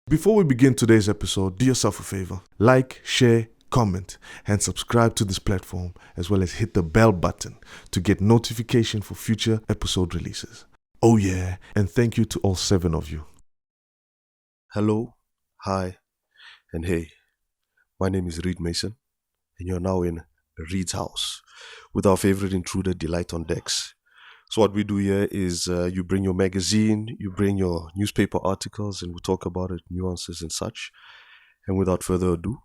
Before we begin today's episode, do yourself a favor. Like, share, comment, and subscribe to this platform, as well as hit the bell button to get notification for future episode releases. Oh yeah, and thank you to all 7 of you. Hello, hi, and hey. My name is Reed Mason, and you're now in Reed's house with our favorite intruder, Delight on Decks. So what we do here is you bring your magazine, you bring your newspaper articles, and we talk about it, nuances and such. And without further ado,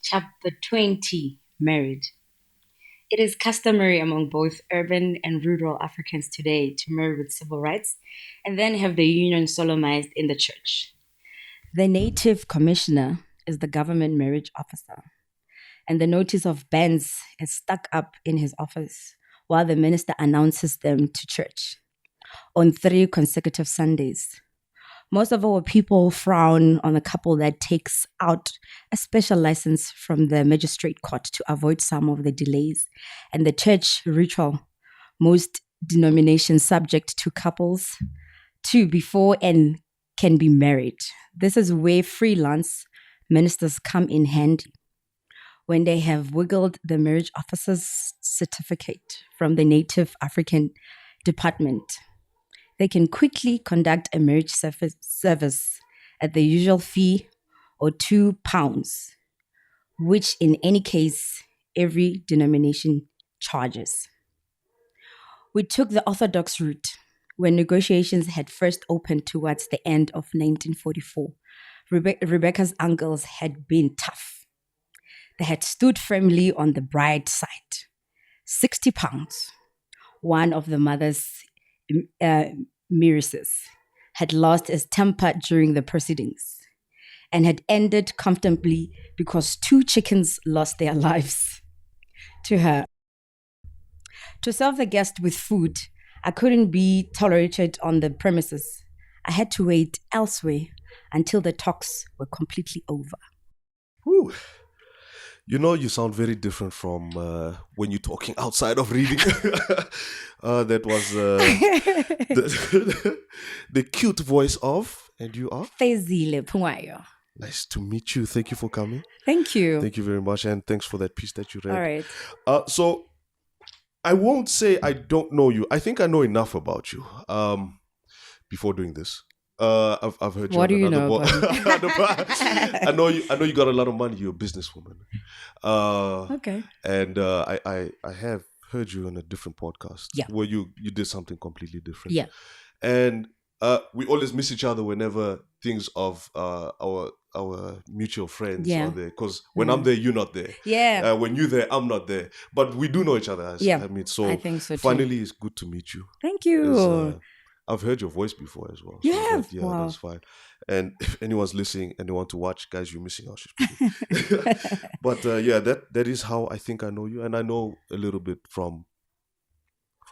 Chapter 20, Married. It is customary among both urban and rural Africans today to marry with civil rights and then have the union solemnized in the church. The native commissioner is the government marriage officer, and the notice of banns is stuck up in his office while the minister announces them to church on 3 consecutive Sundays. Most of our people frown on a couple that takes out a special license from the magistrate court to avoid some of the delays and the church ritual most denominations subject to couples to before and can be married. This is where freelance ministers come in handy. When they have wiggled the marriage officer's certificate from the Native African department, they can quickly conduct a marriage service at the usual fee or £2, which in any case, every denomination charges. We took the orthodox route when negotiations had first opened towards the end of 1944. Rebecca's uncles had been tough. They had stood firmly on the bride's side. £60. One of the mother's Mirises had lost his temper during the proceedings and had ended comfortably because 2 chickens lost their lives to her. To serve the guest with food, I couldn't be tolerated on the premises. I had to wait elsewhere until the talks were completely over. whew, you sound very different from when you're talking outside of reading. That was the cute voice of, and you are? Fezile, Phungwayo. Nice to meet you. Thank you for coming. Thank you. Thank you very much, and thanks for that piece that you read. All right. So I won't say I don't know you. I think I know enough about you. Before doing this, I've heard you. What do you another know about I know you. I know you got a lot of money. You're a businesswoman. Okay. And I have heard you on a different podcast. Yeah. Where you did something completely different. Yeah. And we always miss each other whenever things of our mutual friends Yeah. are there. Because when I'm there, you're not there. Yeah. When you're there, I'm not there. But we do know each other. Yeah. So I think so too. finally, it's good to meet you. Thank you. I've heard your voice before as well. You so have? Yeah, Wow. that's fine. And if anyone's listening and they want to watch, guys, you're missing out. But that is how I think I know you, and I know a little bit from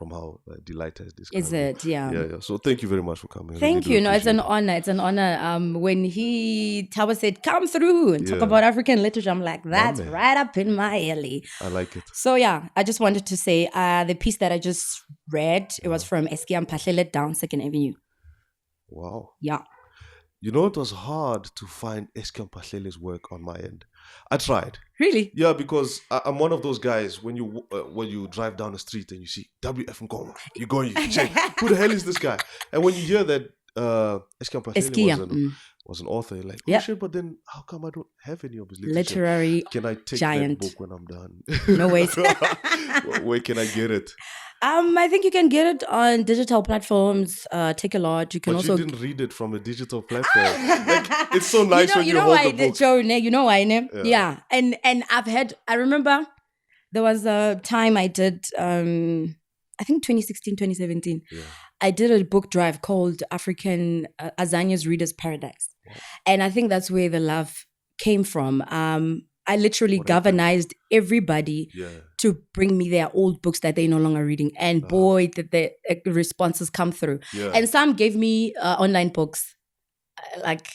how Delight has described. Is it? Yeah. Yeah. So thank you very much for coming. I Thank really you. do No, it's an appreciate honor. It's an honor. When Tawa said, "Come through and talk Yeah. about African literature," I'm like, "That's man. right up in my alley." it. I like it. So yeah, I just wanted to say the piece that I just read, it was from Eskiam Pahlele down 2nd Avenue. Wow. Yeah. It was hard to find Eskiam Pahlele's work on my end. I tried. Really? Yeah, because I'm one of those guys when you drive down the street and you see WF Ngoma, you go and you check, who the hell is this guy? And when you hear that Eskiam Pahlele was an author, you're like, oh Yeah. shit, but then how come I don't have any of his literature? Literary Can I take giant. that book when I'm done? No ways. Where can I get it? I think you can get it on digital platforms. Take a lot. You can But also. you didn't read it from a digital platform. Like, it's so nice when you know hold why, the book. Joe, you know why, ne? Yeah. Yeah. And I remember there was a time I did, I think 2016, 2017. Yeah. I did a book drive called African Azanya's Reader's Paradise. Wow. And I think that's where the love came from. I literally What happened? galvanized everybody Yeah. to bring me their old books that they're no longer reading. And boy, did the responses come through. Yeah. And some gave me online books. Like,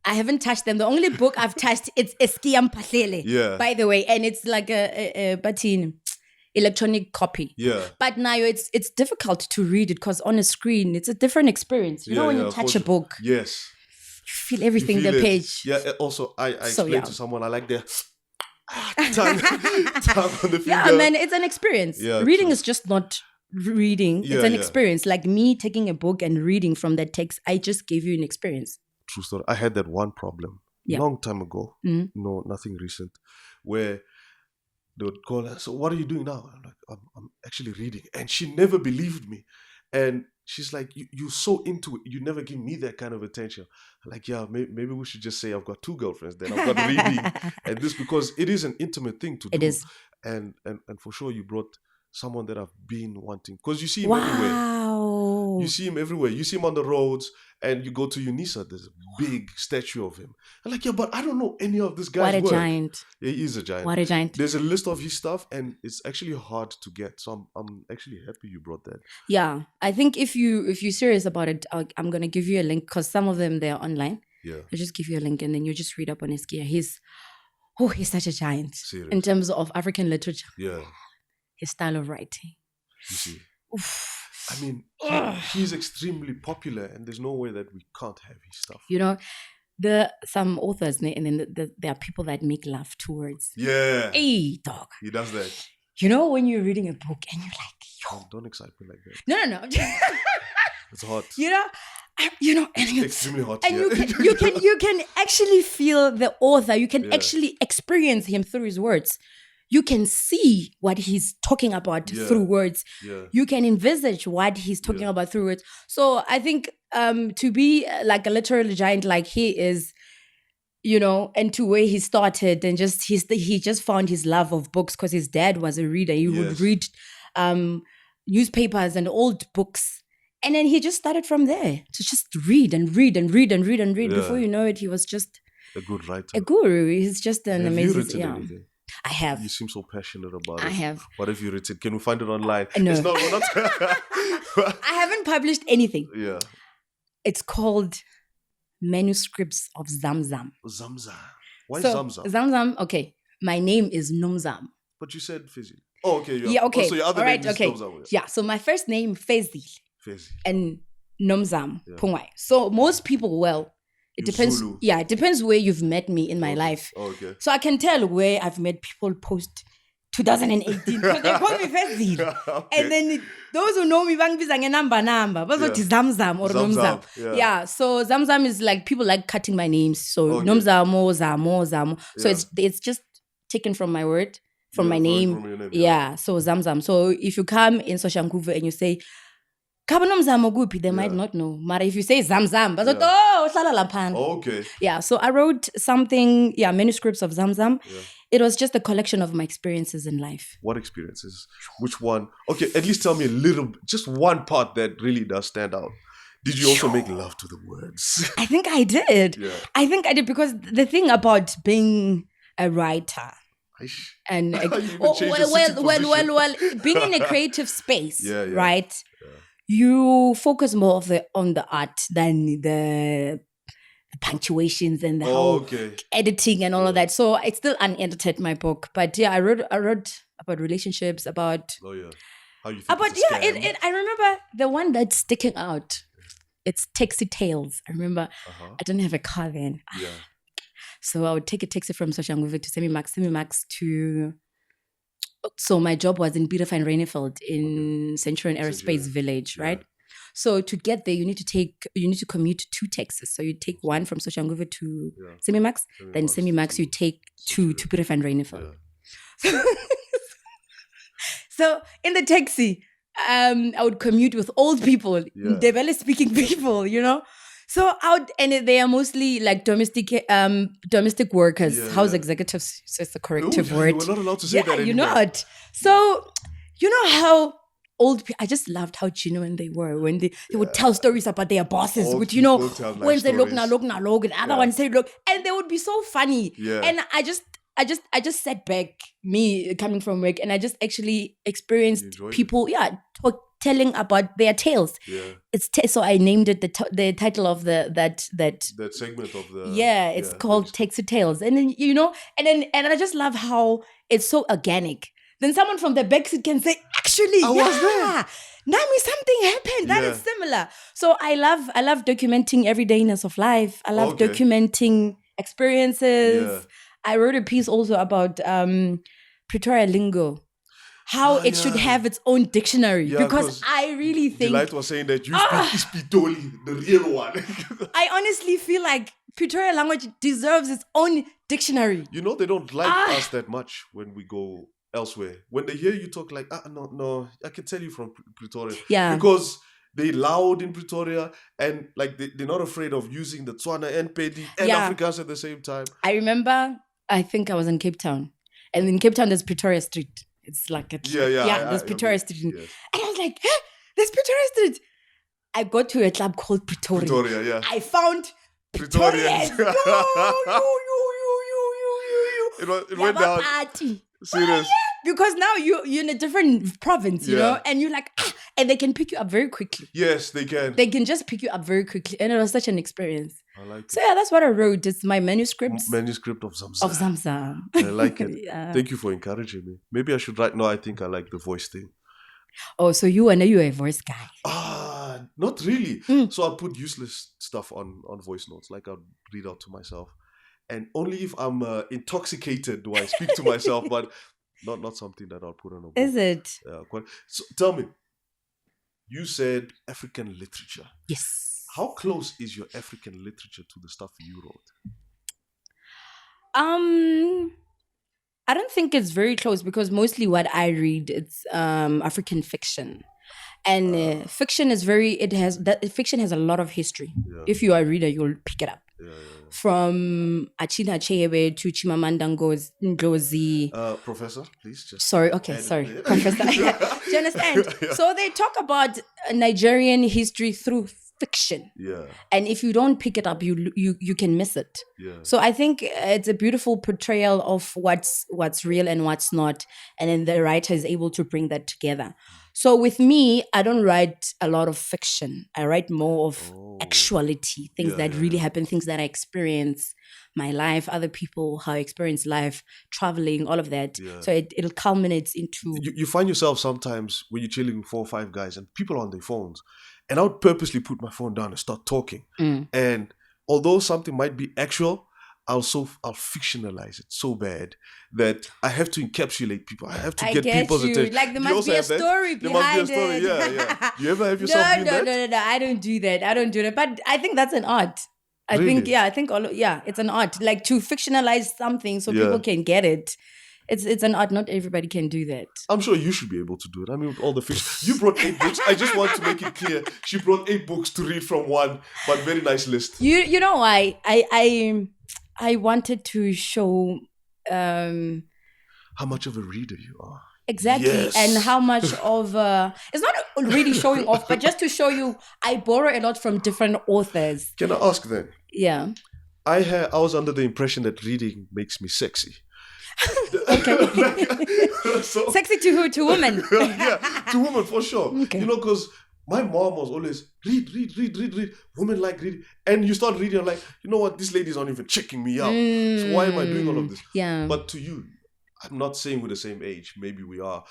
I haven't touched them. The only book I've touched, it's Eskiam Pahlele, Yeah. by the way. And it's like a batin, electronic copy. Yeah. But now it's difficult to read it because on a screen, it's a different experience. You know when you of touch a course. book. Yes. feel everything, You feel the it. page. Yeah. Also, I So, explained yeah. to someone I like the tongue on the finger. Yeah, man, it's an experience. Yeah, Reading true. is just not reading. Yeah, It's an yeah. experience. Like me taking a book and reading from that text, I just gave you an experience. True story. I had that one problem Yeah. long time ago. Mhm. No, nothing recent. Where they would call her. So what are you doing now? I'm like, I'm actually reading, and she never believed me. And she's like, you're so into it. You never give me that kind of attention. I'm like, yeah, maybe we should just say I've got 2 girlfriends. Then I've got reading and this, because it is an intimate thing to do. It is. And for sure you brought someone that I've been wanting, because you see him everywhere. Wow. You see him everywhere. You see him on the roads, and you go to UNISA. There's a big statue of him. I'm like, yeah, but I don't know any of this guy's What a work. giant. Yeah, he is a giant. What a giant. There's a list of his stuff, and it's actually hard to get. So I'm actually happy you brought that. Yeah, I think if you're serious about it, I'm gonna give you a link, because some of them they're online. Yeah. I'll just give you a link and then you just read up on his gear. He's such a giant. Serious. In terms of African literature. Yeah. His style of writing. You see. I mean, he's extremely popular, and there's no way that we can't have his stuff. You know, some authors, and then there are people that make love to words. Yeah. Hey, dog. He does that. You know, when you're reading a book and you're like, yo. Don't excite me like that. No. It's hot. You know, and It's extremely hot. and Yeah. you can actually feel the author. You can actually experience him through his words. You can see what he's talking about through words. Yeah. You can envisage what he's talking about through words. So I think to be like a literary giant like he is, you know, and to where he started, and he just found his love of books because his dad was a reader. He would read newspapers and old books. And then he just started from there to just read and read and read and read and read. Yeah. Before you know it, he was just a good writer. A guru. He's just an have amazing. You written anything? I have. You seem so passionate about it. I have. What have you written? Can we find it online? No. It's not. We're not. I haven't published anything. Yeah. It's called Manuscripts of Zamzam. Zamzam. Why so, Zamzam? Zamzam. Okay, my name is Nomzamo. But you said Fezile. Oh, okay. Yeah. Okay. Oh, so your other name is Nomzamo. Yeah. So my first name Fezile. Fezile. And Nomzamo. Phungwayo. So most people, it depends. Zulu. Yeah, it depends where you've met me in my life. Okay. So I can tell where I've met people post 2018 because they call me Fezile. Okay. And then those who know me bangibiza ngenamba bazothi Zamzam or Nomzamo. Yeah. So Zamzam is like people like cutting my names. So Nomzamo, Zamo. So it's just taken from my word, from my name. From your name. Yeah. So Zamzam. So if you come in Soshanguve and you say Nomzamo Gupi, they might not know. But if you say Zamzam, okay. Yeah, so I wrote something, manuscripts of Zamzam. Yeah. It was just a collection of my experiences in life. What experiences? Which one? Okay, at least tell me a little, just one part that really does stand out. Did you also make love to the words? I think I did. Yeah. I think I did, because the thing about being a writer and being in a creative space, right? Yeah. You focus more on the art than the punctuations and the whole editing and all of that. So it's still unedited, my book. But I wrote about relationships, about how you think about I remember the one that's sticking out. It's taxi tales. I remember I didn't have a car then. Yeah. So I would take a taxi from Soshanguve to Semi-Max to. So my job was in Bielefeld Reinefeld in Centurion Aerospace Village, right? So to get there, you need to commute 2 taxis. So you take one from Soshanguve to Semi-Max, then Semi-Max you take to Bielefeld Reinefeld. Yeah. So in the taxi, I would commute with old people, Ndebele speaking people, you know. So and they are mostly like domestic workers, house executives. So it's the corrective word. We're not allowed to say that anymore. You're not. So you know how old people. I just loved how genuine they were when they would tell stories about their bosses. Old which, you know, when they say look, and the other one say look, and they would be so funny. Yeah. And I just sat back, me coming from work, and I just actually experienced people, telling about their tales. Yeah. So I named it the title of that segment of the it's called Taxi Tales. And then and I just love how it's so organic. then someone from the back seat can say, actually, I was there. Nami, something happened that is similar. So I love documenting everydayness of life. I love documenting experiences. Yeah. I wrote a piece also about Pretoria lingo. How it should have its own dictionary. Yeah, because I really think... Delight was saying that you speak Ispitoli, the real one. I honestly feel like Pretoria language deserves its own dictionary. You know, they don't like us that much when we go elsewhere. When they hear you talk like, no, I can tell you from Pretoria. Yeah. Because they loud in Pretoria and like they're not afraid of using the Tswana and Pedi and Afrikaans at the same time. I remember, I think I was in Cape Town. And in Cape Town, there's Pretoria Street. It's like a... there's Pretoria Street. Yes. And I was like, there's Pretoria Street. I got to a club called Pretoria. I found Pretorians. It went down. Party. Serious. Because now you're in a different province, you know, and you're like, and they can pick you up very quickly. Yes, they can. They can just pick you up very quickly. And it was such an experience. I like it. So that's what I wrote. It's my manuscript of Zamzam. I like it. Thank you for encouraging me. Maybe I should write. No, I think I like the voice thing. Oh, so you're a voice guy? Not really. So I'll put useless stuff on voice notes. Like I'll read out to myself. And only if I'm intoxicated do I speak to myself, but not something that I'll put on a book. Is it? So tell me, you said African literature. Yes. How close is your African literature to the stuff you wrote? I don't think it's very close because mostly what I read, it's African fiction. And fiction is fiction has a lot of history. Yeah. If you are a reader, you'll pick it up. Yeah. From Achina Chebe to Chimamanda Ngozi. Professor, please just... Sorry, Professor. Do you understand? Yeah. So they talk about Nigerian history through fiction. Yeah. And if you don't pick it up, you can miss it. Yeah. So I think it's a beautiful portrayal of what's real and what's not. And then the writer is able to bring that together. So with me, I don't write a lot of fiction. I write more of actuality, things that really happen, things that I experience, my life, other people, how I experience life, traveling, all of that. Yeah. So it'll culminate into... You find yourself sometimes when you're chilling with 4 or 5 guys and people are on their phones. And I would purposely put my phone down and start talking. And although something might be actual, I'll fictionalize it so bad that I have to encapsulate people. I have to get people's attention. Like there must be a story behind it. There must be a story, yeah. Do you ever have yourself doing that? No. I don't do that. But I think that's an art. Really? It's an art. Like to fictionalize something so people can get it. It's an art. Not everybody can do that. I'm sure you should be able to do it. I mean, with all the fiction. You brought 8 books. I just want to make it clear. She brought 8 books to read from one, but very nice list. You know why? I wanted to show how much of a reader you are. Exactly. Yes. And how much of it's not really showing off, but just to show you, I borrow a lot from different authors. Can I ask then? Yeah. I was under the impression that reading makes me sexy. Okay. Sexy to who? To women? Yeah, to women for sure. Okay. You know, because my mom was always read. Women like reading. And you start reading, you're like, you know what? This lady's not even checking me out. So why am I doing all of this? Yeah. But to you, I'm not saying we're the same age. Maybe we are.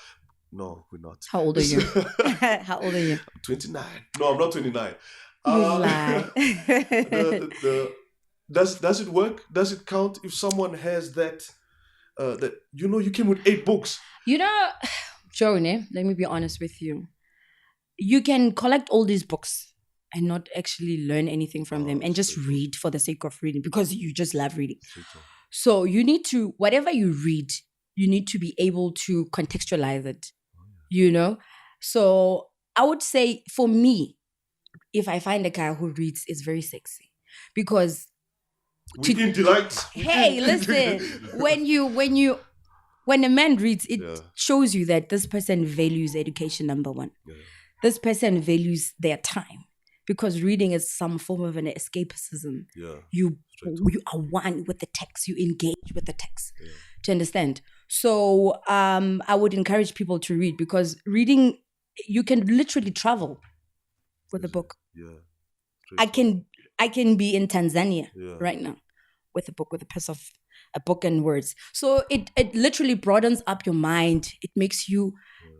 No, we're not. How old are you? How old are you? I'm 29. No, I'm not 29. Does it work? Does it count if someone has that you came with 8 books? Joan, let me be honest with you. You can collect all these books and not actually learn anything from them and just read for the sake of reading because you just love reading. So you need to, whatever you read, you need to be able to contextualize it, So I would say for me, if I find a guy who reads, it's very sexy because... Hey, listen, when a man reads, it shows you that this person values education, number one. Yeah. This person values their time because reading is some form of an escapism. Yeah. You are one with the text, you engage with the text. Yeah. Do you understand? So I would encourage people to read because reading, you can literally travel with a book. Yeah. I can be in Tanzania right now with a book, with a piece of a book and words. So it literally broadens up your mind. It makes you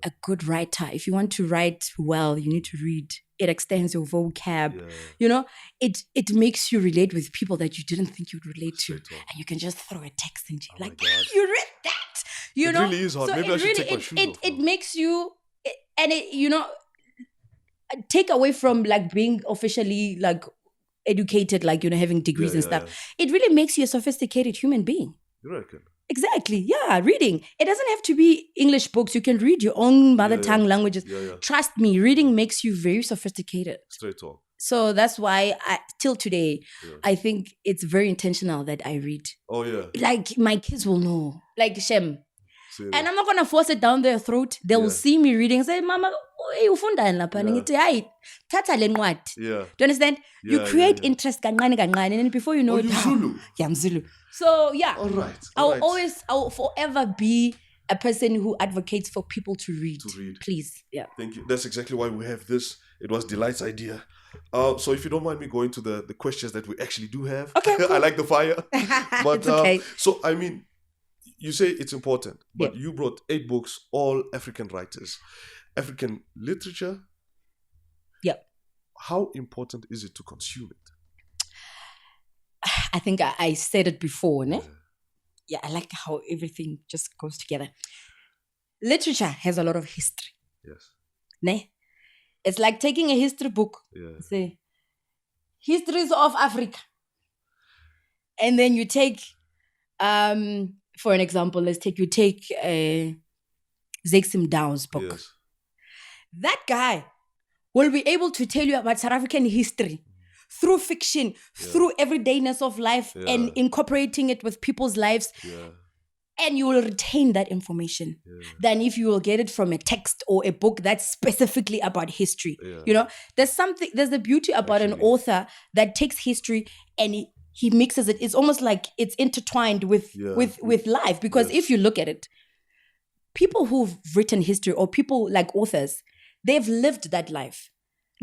a good writer. If you want to write well, you need to read. It extends your vocab. Yeah. You know, it makes you relate with people that you didn't think you'd relate to. Straight up. And you can just throw a text into Oh like, my God. you read that? You It know? really is hard. So Maybe I should take my shoes off it now. makes you, and it, you know, take away from like being officially like educated, like, you know, having degrees and stuff. Yeah. It really makes you a sophisticated human being. You reckon? Exactly. Yeah. Reading. It doesn't have to be English books. You can read your own mother tongue languages. Yeah. Trust me, reading makes you very sophisticated. Straight talk. So that's why till today, I think it's very intentional that I read. Oh, yeah. Like my kids will know. Like Shem. Serious. And I'm not going to force it down their throat. They will see me reading and say, Mama, ufunda lapha. And ngithi, hayi, thatha le ncwadi. Yeah. Do you understand? You create interest kancane kancane, and then before you know it, you Zulu? Yeah, I'm Zulu. So yeah, All right. I'll forever be a person who advocates for people to read. Please, yeah. Thank you. That's exactly why we have this. It was Delight's idea. So if you don't mind me going to the questions that we actually do have. Okay, cool. I like the fire. But it's okay. So I mean, you say it's important, but you brought 8 books, all African writers, African literature. Yep. How important is it to consume it? I think I said it before, ne? Yeah, I like how everything just goes together. Literature has a lot of history. Yes. Ne? It's like taking a history book. Yeah. Say, histories of Africa. And then you take, for an example, you take Zeksim Dow's book. Yes. That guy will be able to tell you about South African history through fiction, through everydayness of life, and incorporating it with people's lives. Yeah. And you will retain that information than if you will get it from a text or a book that's specifically about history. Yeah. You know, there's the beauty about an author that takes history and he mixes it. It's almost like it's intertwined with life. Because if you look at it, people who've written history or people like authors, they've lived that life.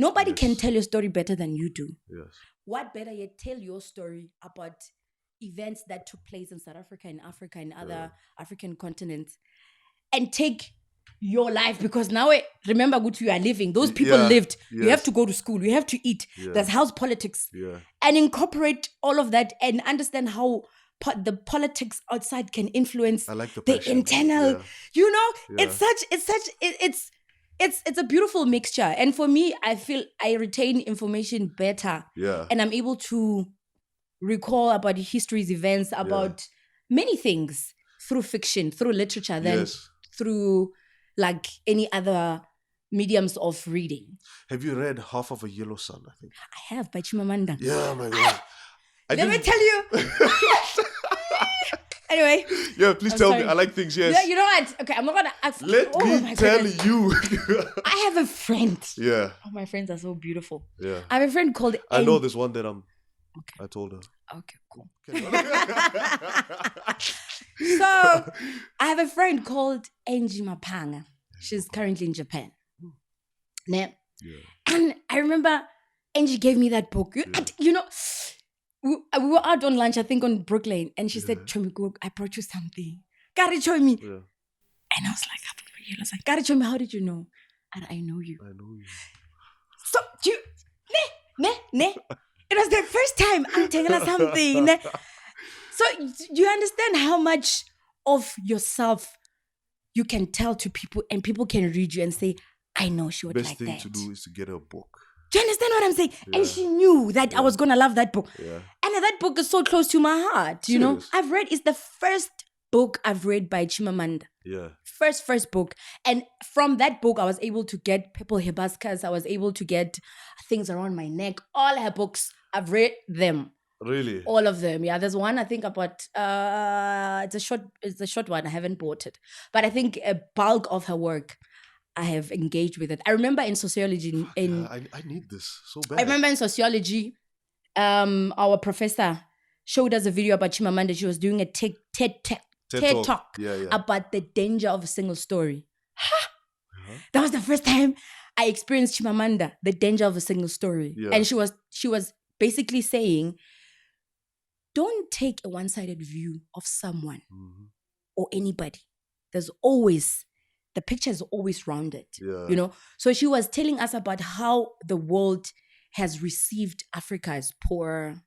Nobody can tell your story better than you do. Yes. What better yet, tell your story about events that took place in South Africa, in Africa, and other African continents, and take your life, because now remember what you are living. Those people lived. Yes. You have to go to school. You have to eat. Yeah. There's house politics. Yeah. And incorporate all of that and understand how the politics outside can influence the internal. You know, it's a beautiful mixture. And for me, I feel I retain information better. Yeah. And I'm able to recall about history's events, about many things through fiction, through literature, than through like any other mediums of reading. Have you read Half of a Yellow Sun, I think? I have, by Chimamanda. Yeah, my God. Let me tell you. Anyway. Yeah, please tell me. I like things, yes. Yeah, you know what? Okay, I'm not going to ask. Let me tell you. I have a friend. Yeah. Oh, my friends are so beautiful. Yeah. I have a friend called... I know there's one that I told her. Okay, cool. So, I have a friend called Angie Mapanga. She's currently in Japan. Yeah. And I remember Angie gave me that book. You know, we were out on lunch, I think on Brooklyn, and she said, Chomi, I brought you something. Gary Chomi. Yeah. And I was like, Gary Chomi, how did you know? And I know you. I know you. So, ne. It was the first time I'm telling her something. So, do you understand how much of yourself you can tell to people, and people can read you and say, I know she would like that. Best thing to do is to get her a book. Do you understand what I'm saying? Yeah. And she knew that I was going to love that book. Yeah. And that book is so close to my heart, you know? It's the first book I've read by Chimamanda. Yeah. First book. And from that book, I was able to get Purple Hibiscus. I was able to get Things Around My Neck. All her books, I've read them. Really? All of them. Yeah. There's one I think about, it's a short one. I haven't bought it. But I think a bulk of her work, I have engaged with it. I remember in sociology... I need this so bad. I remember in sociology, our professor showed us a video about Chimamanda. She was doing a TED Talk about the danger of a single story. That was the first time I experienced Chimamanda, the danger of a single story. Yeah. And she was basically saying, don't take a one-sided view of someone or anybody. There's always, the picture is always rounded, you know? So she was telling us about how the world has received Africa as poor,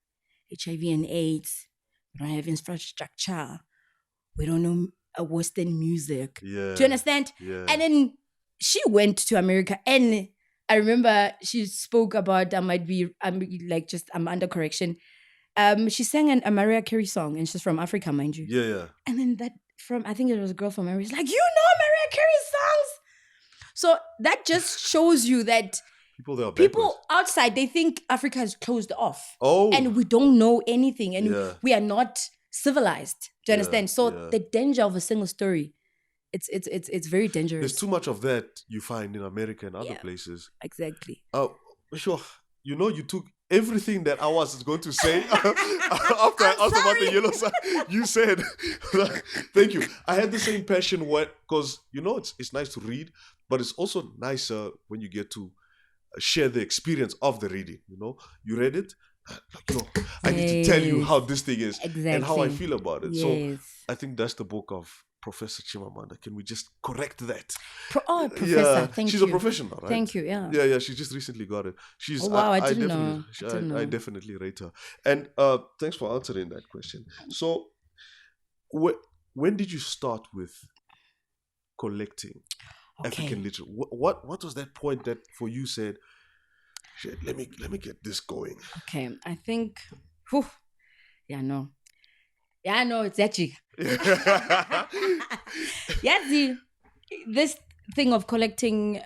HIV and AIDS, we don't have infrastructure, we don't know Western music. Do you understand? And then she went to America, and I remember she spoke about, I'm under correction. She sang a Mariah Carey song, and she's from Africa, mind you. And then I think it was a girl from America, like, you know Mariah Carey songs. So that just shows you that people outside, they think Africa is closed off. And we don't know anything, and we are not civilized. Do you understand? So the danger of a single story, it's very dangerous. There's too much of that you find in America and other places. Exactly. Sure. You know, you took everything that I was going to say after I asked about the yellow side. You said, thank you. I had the same passion because, you know, it's nice to read, but it's also nicer when you get to share the experience of the reading. You know, you read it. I need to tell you how this thing is and how I feel about it. So I think that's the book of Professor Chimamanda. Can we just correct that? Professor, thank you. She's a professional, right? Thank you, Yeah, she just recently got it. She's, I didn't know. I definitely rate her. And thanks for answering that question. So, when did you start with collecting African literature? What was that point that for you said, shit, let me get this going? Okay, I think, it's actually. This thing of collecting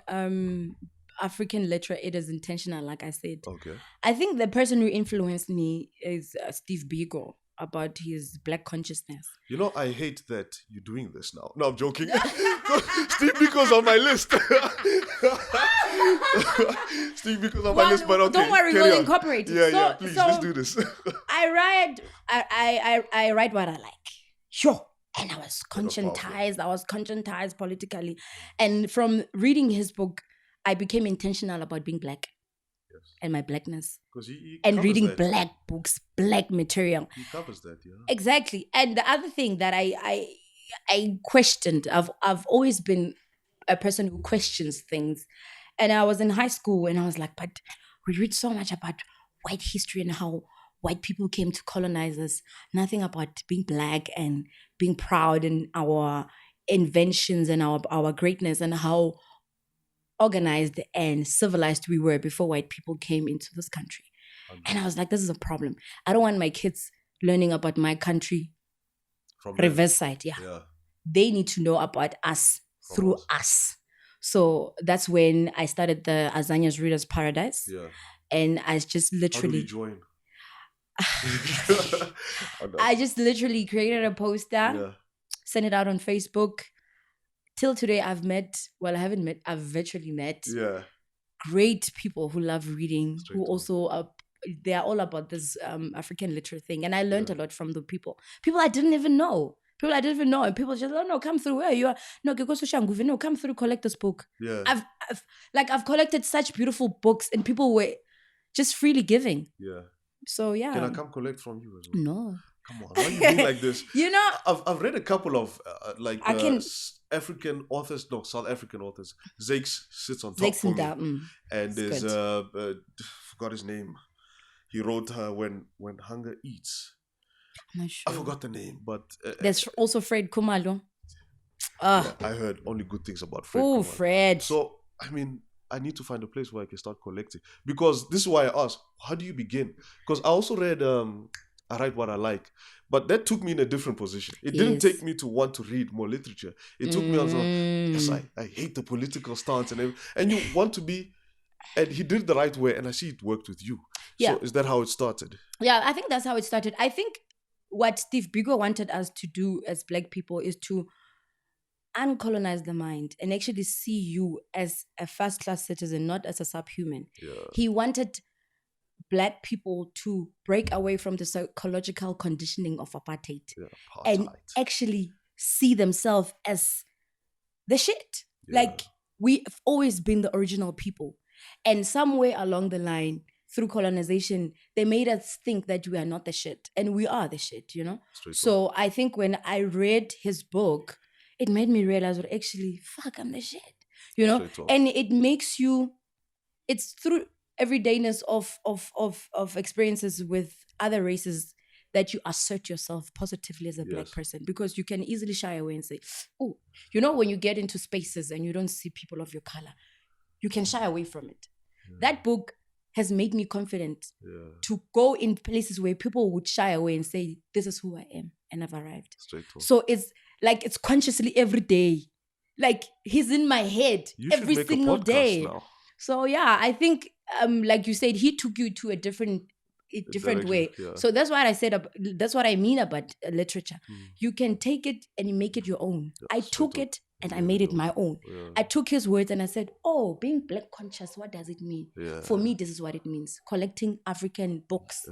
African literature, it is intentional, like I said. Okay. I think the person who influenced me is Steve Biko, about his Black consciousness. You know, I hate that you're doing this now. No, I'm joking. Steve Biko's on my list. Steve Biko's on my list, but okay. Don't worry, we'll incorporate it. Yeah, please, let's do this. I write what I like. Sure. And I was conscientized politically. And from reading his book, I became intentional about being Black. And my Blackness. And reading that. Black books, Black material. He covers that, yeah. Exactly. And the other thing that I questioned, I've always been a person who questions things. And I was in high school and I was like, but we read so much about white history and how white people came to colonize us. Nothing about being Black and being proud in our inventions and our greatness and how organized and civilized we were before white people came into this country. And I was like, this is a problem. I don't want my kids learning about my country from reverse side. Yeah. They need to know about us through us. So that's when I started the Azanya's Reader's Paradise. Yeah. And I just literally... How did you join? I just literally created a poster, sent it out on Facebook. Till today, I've virtually met great people who love reading, who also they are all about this African literature thing. And I learned a lot from the people I didn't even know. And people just, no, come through. Where you are? No, come through, collect this book. Yeah. I've collected such beautiful books, and people were just freely giving. Yeah. So yeah. Can I come collect from you as well? No. Come on, why are you being like this? You know, I've read a couple of African authors, no, South African authors. Zakes sits on top for me. And there's forgot his name. He wrote When Hunger Eats. I'm not sure. I forgot the name, but there's also Fred Kumalo. Yeah, I heard only good things about Fred. Oh, Fred. So I mean, I need to find a place where I can start collecting, because this is why I asked, how do you begin? Because I also read I Write What I Like, but that took me in a different position. It didn't take me to want to read more literature. It took me as yes, I hate the political stance and everything. And you want to be, and he did it the right way, and I see it worked with you. Yeah. So is that how it started? Yeah, I think that's how it started. I think what Steve Biko wanted us to do as Black people is to uncolonize the mind and actually see you as a first-class citizen, not as a subhuman. Yeah. He wanted Black people to break away from the psychological conditioning of apartheid, and actually see themselves as the shit. Yeah. Like, we've always been the original people. And somewhere along the line, through colonization, they made us think that we are not the shit, and we are the shit, you know? So I think when I read his book, it made me realize, well, actually, fuck, I'm the shit, you know? And it makes you, it's through everydayness of experiences with other races that you assert yourself positively as a Black person, because you can easily shy away and say, oh, you know, when you get into spaces and you don't see people of your color, you can shy away from it. That book has made me confident to go in places where people would shy away and say, this is who I am and I've arrived. So it's like, it's consciously every day. Like, he's in my head every single day. Now. So yeah, I think, like you said, he took you to a different way. So that's what I said. That's what I mean about literature. You can take it and you make it your own. I took it and I made it my own. I took his words and I said, oh, being Black conscious, what does it mean? For me, this is what it means. Collecting African books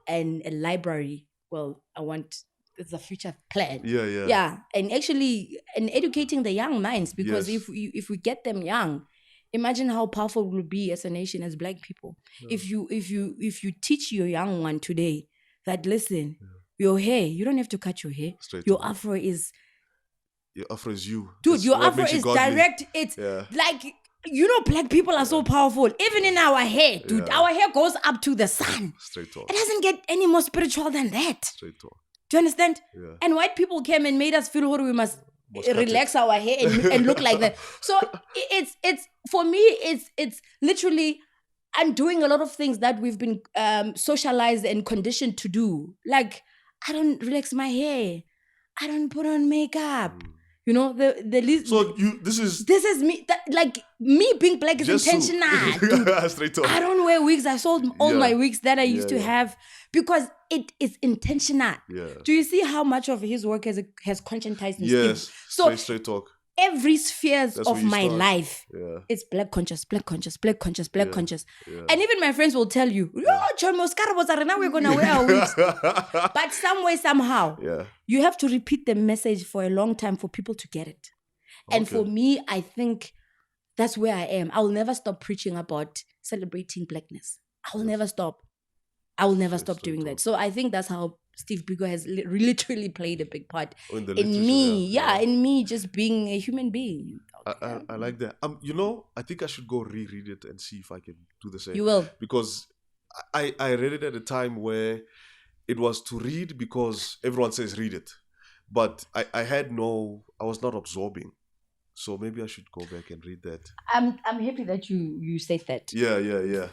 and a library. Well, it's a future plan. Yeah. And actually, and educating the young minds, because if we get them young, imagine how powerful we'll be as a nation, as Black people. If you teach your young one today that, listen, your hair, you don't have to cut your hair. Your afro is you. Dude, your afro is direct. It's like, you know, Black people are so powerful. Even in our hair, dude, our hair goes up to the sun. Straight talk. It doesn't get any more spiritual than that. Straight talk. Do you understand? And white people came and made us feel we must relax our hair and look like that. So it's for me, it's literally, I'm doing a lot of things that we've been socialized and conditioned to do. Like, I don't relax my hair. I don't put on makeup. You know, the least. So this is me. Like, me being Black is intentional. I don't wear wigs. I sold all my wigs that I used to have because it is intentional. Do you see how much of his work has conscientized me? Yes. So straight talk. Every spheres of my life, it's Black conscious. And even my friends will tell you, now we're going to wear our wigs. But some way, somehow, you have to repeat the message for a long time for people to get it. And for me, I think that's where I am. I will never stop preaching about celebrating Blackness. I will never stop. I will never stop doing that. So I think that's how Steve Biko has literally played a big part in me. In me just being a human being. I like that. You know, I think I should go reread it and see if I can do the same. You will. Because I read it at a time where it was to read because everyone says read it. But I was not absorbing. So maybe I should go back and read that. I'm happy that you said that. Yeah.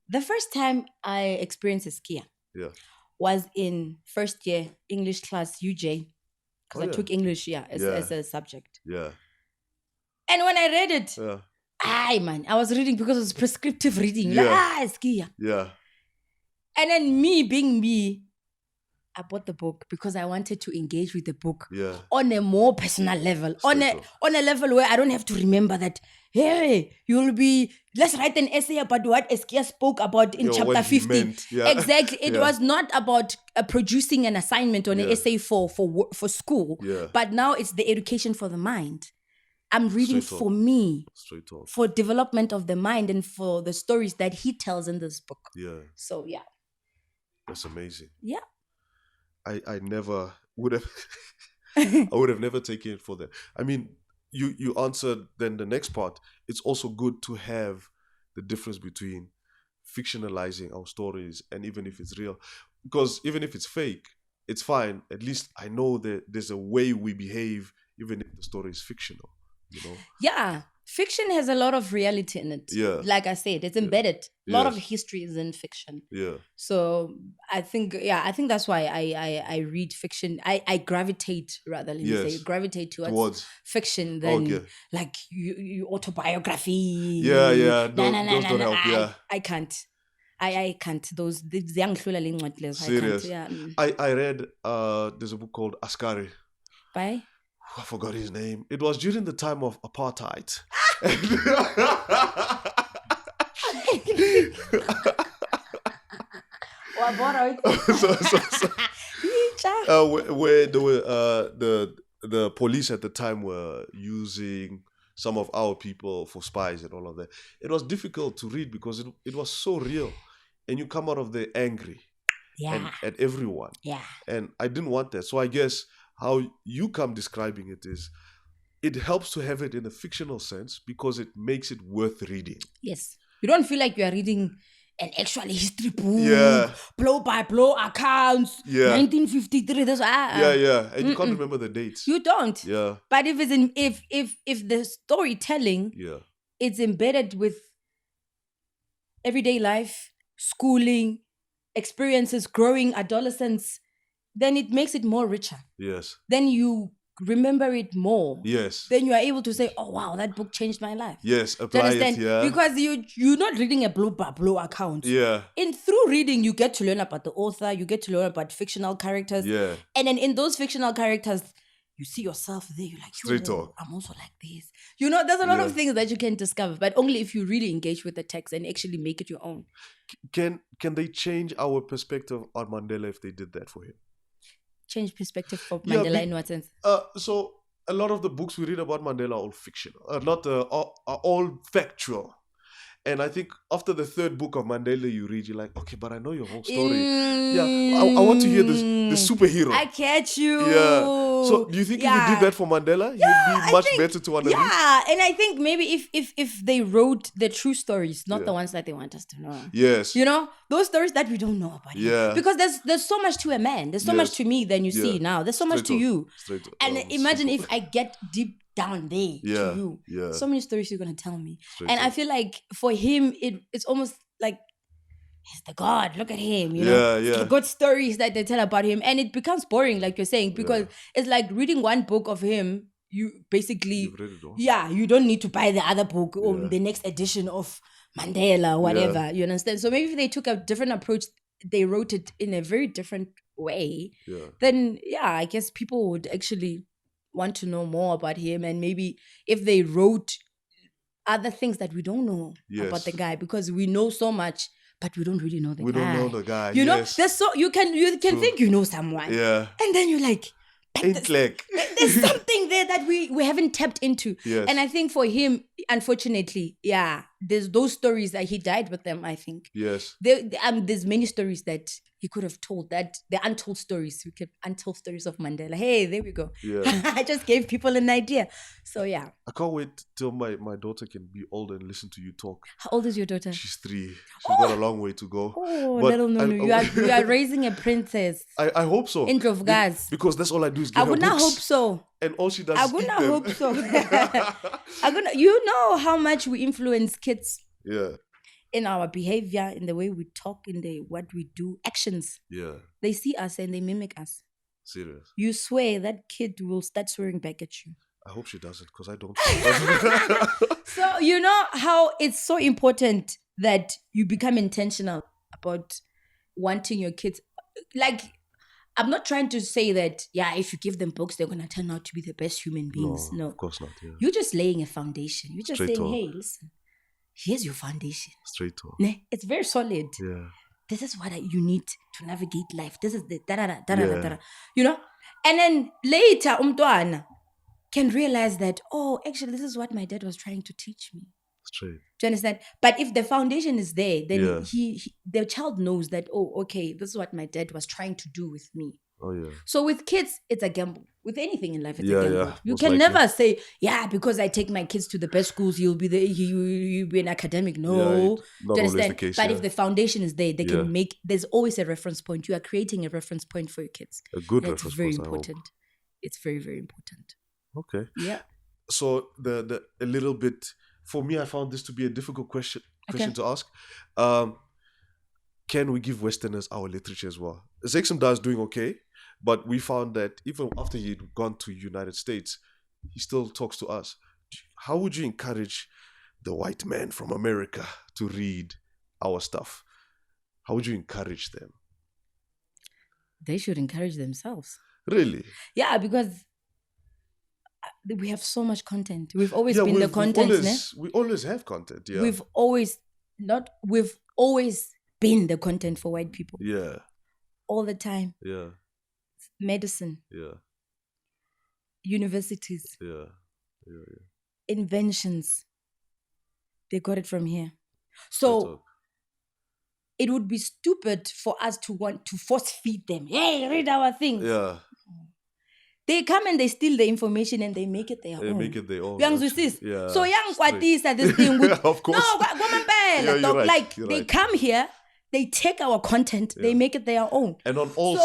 The first time I experienced Skia was in first year English class UJ, because I took English as a subject. Yeah. And when I read it, I was reading because it was prescriptive reading. Skia. Yeah. And then me being me, I bought the book because I wanted to engage with the book on a more personal level, on a level where I don't have to remember that, hey, let's write an essay about what Eskia spoke about in chapter 50. Exactly. It was not about producing an assignment or an essay for school, but now it's the education for the mind. I'm reading for me, for development of the mind and for the stories that he tells in this book. So, That's amazing. Yeah. I never would have I would have never taken it for that. I mean, you answered then the next part. It's also good to have the difference between fictionalizing our stories and even if it's real. Because even if it's fake, it's fine. At least I know that there's a way we behave even if the story is fictional, you know? Yeah. Fiction has a lot of reality in it. Yeah. Like I said, it's embedded. A lot of history is in fiction. Yeah. So I think that's why I read fiction. I gravitate gravitate towards fiction than like you autobiography. Yeah. Those don't help. I can't. I can't. Those young serious. I read there's a book called Askari. By? I forgot his name. It was during the time of apartheid. Where there were the police at the time were using some of our people for spies and all of that. It was difficult to read because it was so real. and you come out of there angry and at everyone. Yeah. And I didn't want that. So I guess how you come describing it is, it helps to have it in a fictional sense because it makes it worth reading. Yes. You don't feel like you are reading an actual history book, blow by blow accounts, 1953. And you can't remember the dates. You don't. Yeah. But if it's if the storytelling, it's embedded with everyday life, schooling, experiences, growing adolescence, then it makes it more richer. Yes. Then you remember it more. Yes. Then you are able to say, oh wow, that book changed my life. Yes, apply it, Because you're not reading a blow by blow account. Yeah. Through reading, you get to learn about the author, you get to learn about fictional characters. Yeah. And then in those fictional characters, you see yourself there. You're like, straight talk. I'm also like this. There's a lot of things that you can discover, but only if you really engage with the text and actually make it your own. Can they change our perspective on Mandela if they did that for him? Change perspective for Mandela in what sense? So a lot of the books we read about Mandela are all fictional, are all factual. And I think after the third book of Mandela you read, you're like, okay, but I know your whole story. I want to hear the superhero. I catch you. Yeah. So do you think if we did that for Mandela, you'd be much better to want to read? Yeah, and I think maybe if they wrote the true stories, not the ones that they want us to know. Yes. Those stories that we don't know about. Yeah. Because there's so much to a man. There's so much to me than you see now. There's so much to you. And imagine if I get deep down there to you. Yeah. So many stories you're going to tell me. I feel like for him, it's almost like he's the God. Look at him, The good stories that they tell about him. And it becomes boring, like you're saying, because it's like reading one book of him, you basically, you've read it all. You don't need to buy the other book or the next edition of Mandela or whatever. You understand? So maybe if they took a different approach, they wrote it in a very different way, then I guess people would actually want to know more about him. And maybe if they wrote other things that we don't know about the guy, because we know so much, but we don't really know the guy. We don't know the guy. There's so you can think you know someone. Yeah. And then you're like, there's something there that we haven't tapped into. Yes. And I think for him, unfortunately, there's those stories that he died with them, I think. Yes. There's many stories that he could have told, that the untold stories. Untold stories of Mandela. Hey, there we go. Yeah. I just gave people an idea. So yeah. I can't wait till my daughter can be old and listen to you talk. How old is your daughter? She's 3. She's got a long way to go. Oh, little Nunu. You are raising a princess. I hope so. In Drovgas. Because that's all I do is get I her would books. not hope so. And all she does I is would eat not them. hope so. You know how much we influence kids. Yeah. In our behavior, in the way we talk, in what we do, actions. Yeah. They see us and they mimic us. Serious. You swear that kid will start swearing back at you. I hope she doesn't, because I don't. So you know how it's so important that you become intentional about wanting your kids. Like, I'm not trying to say that, if you give them books, they're going to turn out to be the best human beings. No. Of course not. Yeah. You're just laying a foundation. You're just Straight saying, talk. hey, listen, here's your foundation. Straight talk. It's very solid. Yeah. This is what you need to navigate life. This is the da-da-da. And then later, umntwana can realize that, actually, this is what my dad was trying to teach me. Straight. Do you understand? But if the foundation is there, then the child knows that, okay, this is what my dad was trying to do with me. Oh, yeah. So with kids, it's a gamble. With anything in life, it's a gamble. Yeah, you can never say, because I take my kids to the best schools, you'll be an academic. No. Not Do you always understand? the case, But if the foundation is there, they can Yeah. there's always a reference point. You are creating a reference point for your kids. A good And reference it's very point, I hope. important. It's very, very important. Okay. Yeah. So a little bit, for me, I found this to be a difficult question to ask. Can we give Westerners our literature as well? Zexam is doing okay, but we found that even after he'd gone to United States, he still talks to us. How would you encourage the white man from America to read our stuff? How would you encourage them? They should encourage themselves. Really? Yeah, because we have so much content. We've always been the content. We always have content. Yeah. We've always been the content for white people. Yeah. All the time. Yeah. Medicine. Yeah. Universities. Yeah. Yeah. Inventions. They got it from here. So it would be stupid for us to want to force feed them. Hey, read our things. Yeah. They come and they steal the information and they make it their own. Make it their own. Yeah. So young kwatisa this thing with of course. No, you're right, like you're they right. come here, they take our content, they make it their own. And on all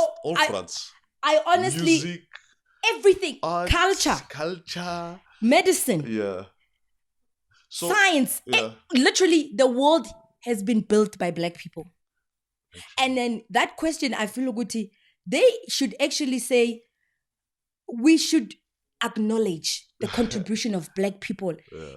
fronts. I honestly music, everything, arts, culture, medicine, science. Literally, the world has been built by Black people. And then that question, I feel Guti, they should actually say, we should acknowledge the contribution of Black people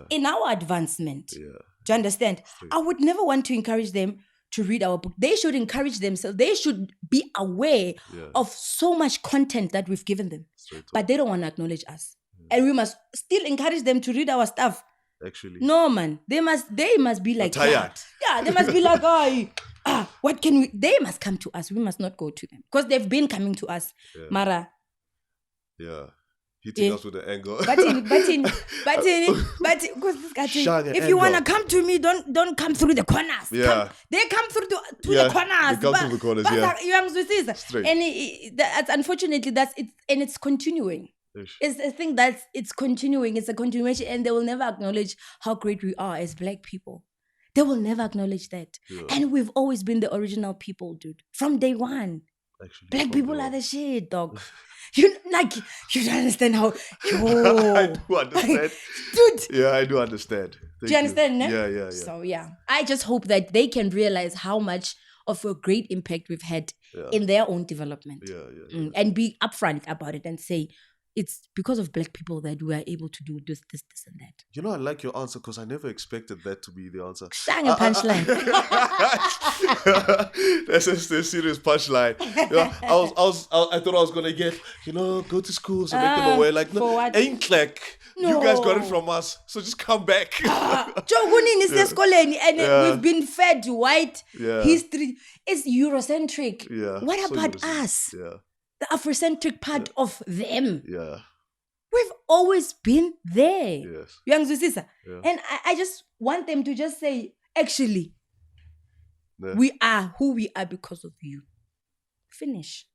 in our advancement. Do you understand? I would never want to encourage them to read our book. They should encourage themselves. They should be aware of so much content that we've given them. But they don't want to acknowledge us. And we must still encourage them to read our stuff. Actually. No, man. They must be like, tired. Yeah, they must be like, what can we? They must come to us. We must not go to them. Because they've been coming to us. Mara. Yeah. Hitting us with the angle. But if you want to come to me, don't come through the corners. Yeah. They come through to the corners. They come through the corners, Straight. And that's unfortunately, that's it. And it's continuing. It's a thing it's continuing. It's a continuation. And they will never acknowledge how great we are as Black people. They will never acknowledge that. Yeah. And we've always been the original people, dude. From day one. Actually, Black people are the shit, dog. You don't understand how. I do understand, dude. Yeah, I do understand. Do you understand? No? Yeah. So I just hope that they can realize how much of a great impact we've had in their own development. And be upfront about it and say, it's because of Black people that we are able to do this, and that. You know, I like your answer because I never expected that to be the answer. Sang a punchline. That's a serious punchline. I thought I was gonna get, go to schools and make them aware. Like, no, ain't like you guys got it from us, so just come back. And we've been fed white history. It's Eurocentric. Yeah. What about us? Yeah. The Afrocentric part of them. Yeah. We've always been there. Yes. Young Zusisa. Yeah. And I just want them to just say, actually, we are who we are because of you. Finish.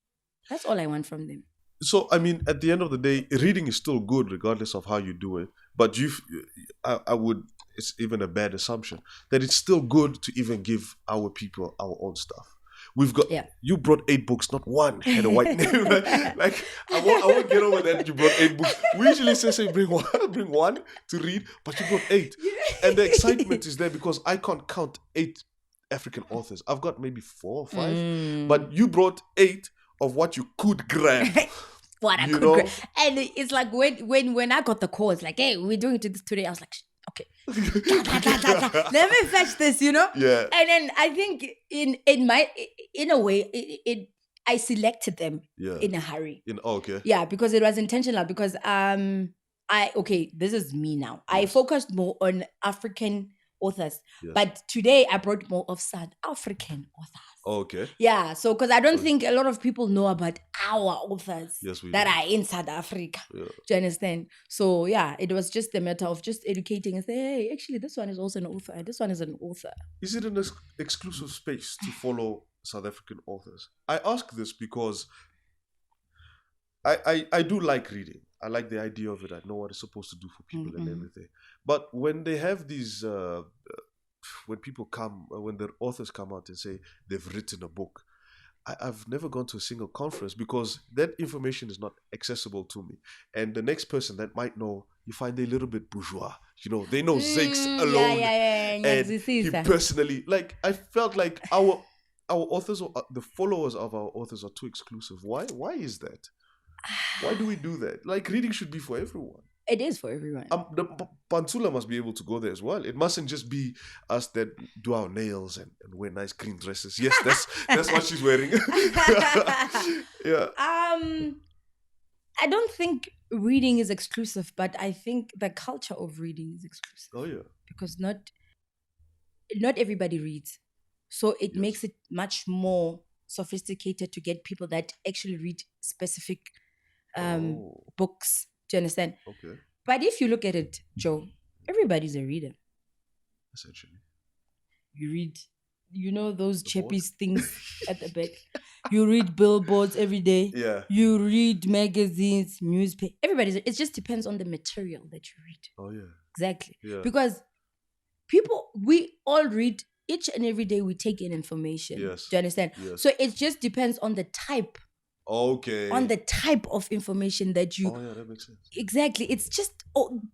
That's all I want from them. So, I mean, at the end of the day, reading is still good regardless of how you do it. But it's even a bad assumption that it's still good to even give our people our own stuff. We've got, you brought 8 books, not one had a white name. Like, I won't get over that you brought 8 books. We usually say bring one to read, but you brought 8. And the excitement is there because I can't count 8 African authors. I've got maybe 4 or 5, but you brought 8 of what you could grab. What I could grab. And it's like when I got the call, it's like, hey, we're doing this today. I was like, okay. Let me fetch this, Yeah. And then I think in a way, I selected them in a hurry. Okay. Yeah, because it was intentional. Because this is me now. Yes. I focused more on African authors, but today I brought more of South African authors. Okay. Yeah, so because I don't think a lot of people know about our authors that are in South Africa. Yeah. Do you understand? So it was just a matter of just educating and say, hey, actually, this one is also an author. This one is an author. Is it an exclusive space to follow South African authors? I ask this because I do like reading. I like the idea of it. I know what it's supposed to do for people and everything. But when they have these, when the authors come out and say they've written a book, I've never gone to a single conference because that information is not accessible to me. And the next person that might know, you find they're a little bit bourgeois. They know Zakes alone. And he personally, like, I felt like our authors, or the followers of our authors are too exclusive. Why is that? Why do we do that? Like, reading should be for everyone. It is for everyone. The Pantula must be able to go there as well. It mustn't just be us that do our nails and wear nice green dresses. Yes, that's what she's wearing. Yeah. I don't think reading is exclusive, but I think the culture of reading is exclusive. Oh yeah. Because not everybody reads, so it makes it much more sophisticated to get people that actually read specific books. Do you understand? Okay. But if you look at it, Joe, everybody's a reader. Essentially. You read you know, those chappies things at the back. You read billboards every day. Yeah. You read magazines, newspaper. It just depends on the material that you read. Oh yeah. Exactly. Yeah. Because we all read each and every day. We take in information. Yes. Do you understand? Yes. So it just depends on the type. Okay. On the type of information that you. Oh yeah, that makes sense. Exactly. It's just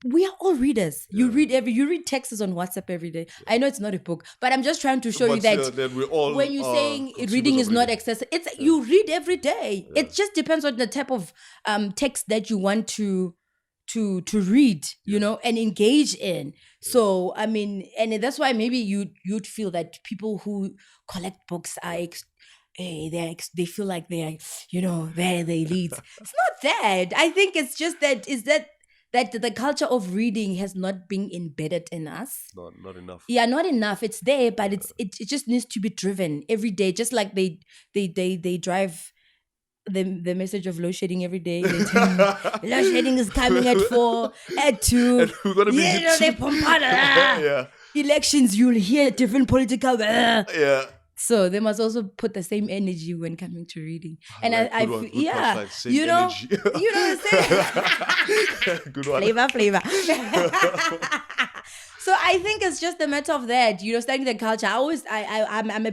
we are all readers. Yeah. You read texts on WhatsApp every day. I know it's not a book, but I'm just trying to show you that we all when you're saying reading is not accessible, you read every day. Yeah. It just depends on the type of text that you want to read, you know, and engage in. Yeah. So I mean, and that's why maybe you'd feel that people who collect books are they feel like they're, you know, they're the elites. It's not that. I think it's just that the culture of reading has not been embedded in us. Not enough. Yeah, not enough. It's there, but it just needs to be driven every day. Just like they drive the message of load shedding every day. They tell you, load shedding is coming at 4, at 2. And we're gonna be yeah. Elections, you'll hear different political. Yeah. So they must also put the same energy when coming to reading. And I yeah, you know, you know what I'm saying? Good one. Flavor. So I think it's just a matter of that, you know, studying the culture. I'm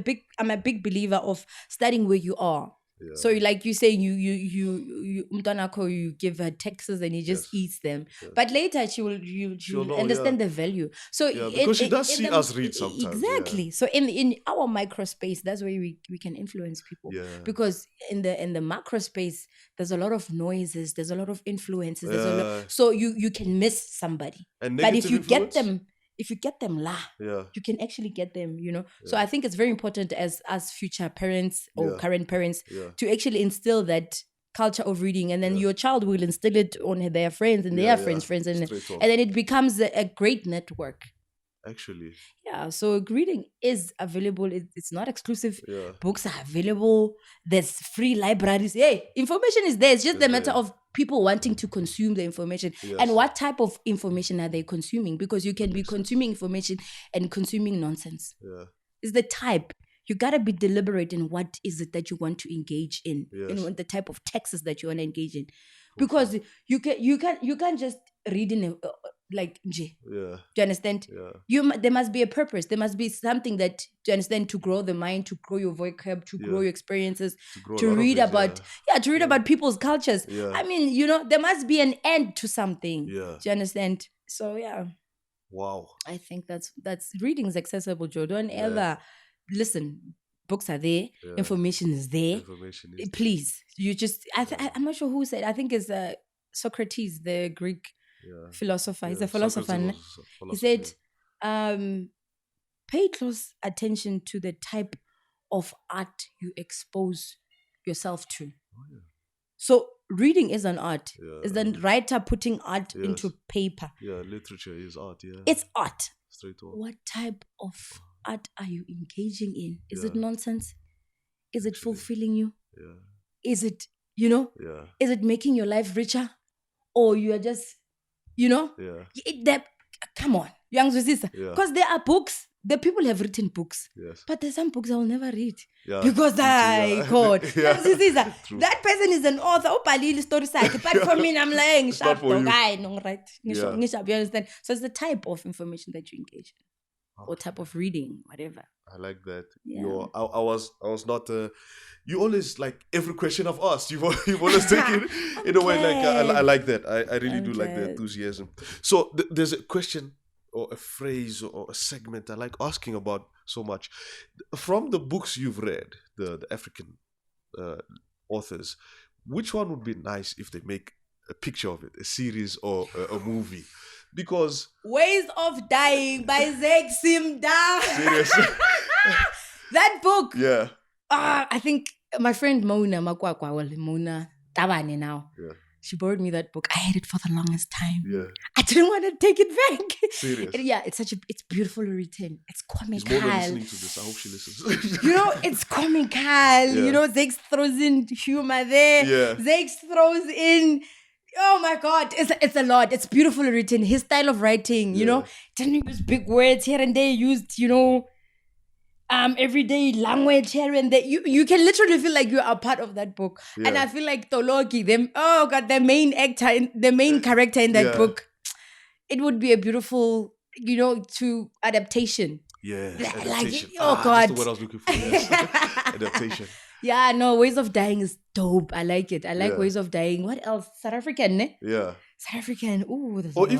a big believer of studying where you are. Yeah. So like you saying, you give her texts and he just eats them. Yes. But later she'll understand the value. So because she does see us read sometimes. Exactly. Yeah. So in our micro space, that's where we can influence people. Yeah. Because in the macro space, there's a lot of noises, there's a lot of influences, so you can miss somebody. But if you get them, you can actually get them, you know. Yeah. So I think it's very important as future parents or current parents to actually instill that culture of reading, and then your child will instill it on their friends and their friends, and then it becomes a great network. Actually. Yeah, so reading is available. It's not exclusive. Yeah. Books are available. There's free libraries. Hey, information is there. It's just the matter of people wanting to consume the information. Yes. And what type of information are they consuming? Because you can be consuming information and consuming nonsense. Yeah. It's the type. You gotta be deliberate in what is it that you want to engage in, and the type of texts that you want to engage in, because you can't just read in like Nje. Yeah. Do you understand? Yeah. There must be a purpose. There must be something that, do you understand, to grow the mind, to grow your vocab, to grow your experiences, to read about about people's cultures. Yeah. I mean, you know, there must be an end to something. Yeah. Do you understand? So yeah. Wow. I think that's reading is accessible, Joe. Don't ever listen. Books are there. Yeah. Information is there. Please, you just. I'm not sure who said. I think it's Socrates, the Greek philosopher. He's a philosopher. He said, pay close attention to the type of art you expose yourself to. Oh, yeah. So reading is an art. Yeah. It's the writer putting art into paper. Yeah, literature is art. Yeah, it's art. Straight on. What type of art are you engaging in? Is it nonsense? Is it fulfilling you? Yeah. Is it, you know? Yeah. Is it making your life richer? Or you are just, you know? Yeah. Come on, young sister. Because there are books. The people have written books. Yes. But there's some books I will never read. Yeah. Because God. That person is an author. But for me, I'm like, sharp guy. You understand? So it's the type of information that you engage in. Or type of reading, whatever. I like that. Yeah. I was not. You always, like, every question I've asked, you've always taken in a way. Like I like that. I really do like the enthusiasm. So there's a question or a phrase or a segment I like asking about so much. From the books you've read, the African authors, which one would be nice if they make a picture of it, a series or a movie? Because Ways of Dying by Zeg Simda. Seriously? That book. Yeah. I think my friend Mona Tabane now. Yeah. She borrowed me that book. I had it for the longest time. Yeah. I didn't want to take it back. Serious? It's beautifully written. It's comical. She's more listening to this. I hope she listens. You know, it's comical. Yeah. You know, Zex throws in humor there. Yeah. Zex throws in, oh my God, it's a lot. It's beautifully written. His style of writing, you know, didn't use big words here and there. Used, you know, everyday language here and there. You can literally feel like you are part of that book. Yeah. And I feel like Toloki, the main actor, the main character in that book, it would be a beautiful, to adaptation. Yeah, Like, adaptation. oh God. That's the word I was looking for. Yes. Adaptation. Yeah, no, Ways of Dying is dope. I like it. I like Ways of Dying. What else? South African, ne? Yeah. South African. Ooh, there's Or a lot.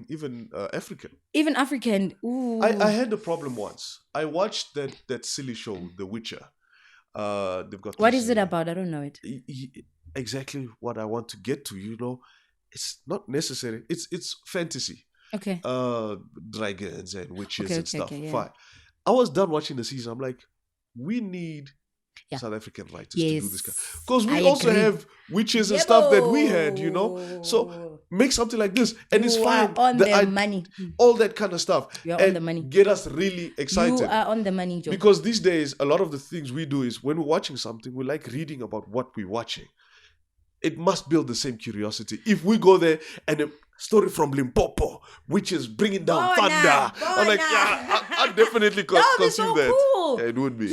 even African. Even African. Ooh. I had a problem once. I watched that silly show, The Witcher. They've got. What is it about? I don't know it. Exactly what I want to get to. It's not necessary. It's fantasy. Okay. Dragons and witches and stuff. Okay, yeah. Fine. I was done watching the season. I'm like, we need South African writers to do this because we also have witches and stuff that we had, So make something like this, and it's fine. On the money. All that kind of stuff. You're on the money. Get us really excited. You are on the money, Joe. Because these days, a lot of the things we do is when we're watching something, we like reading about what we're watching. It must build the same curiosity. If we go there and a story from Limpopo, which is bringing down thunder, I'm like, I'd definitely consume that. Cool. Yeah, it would be.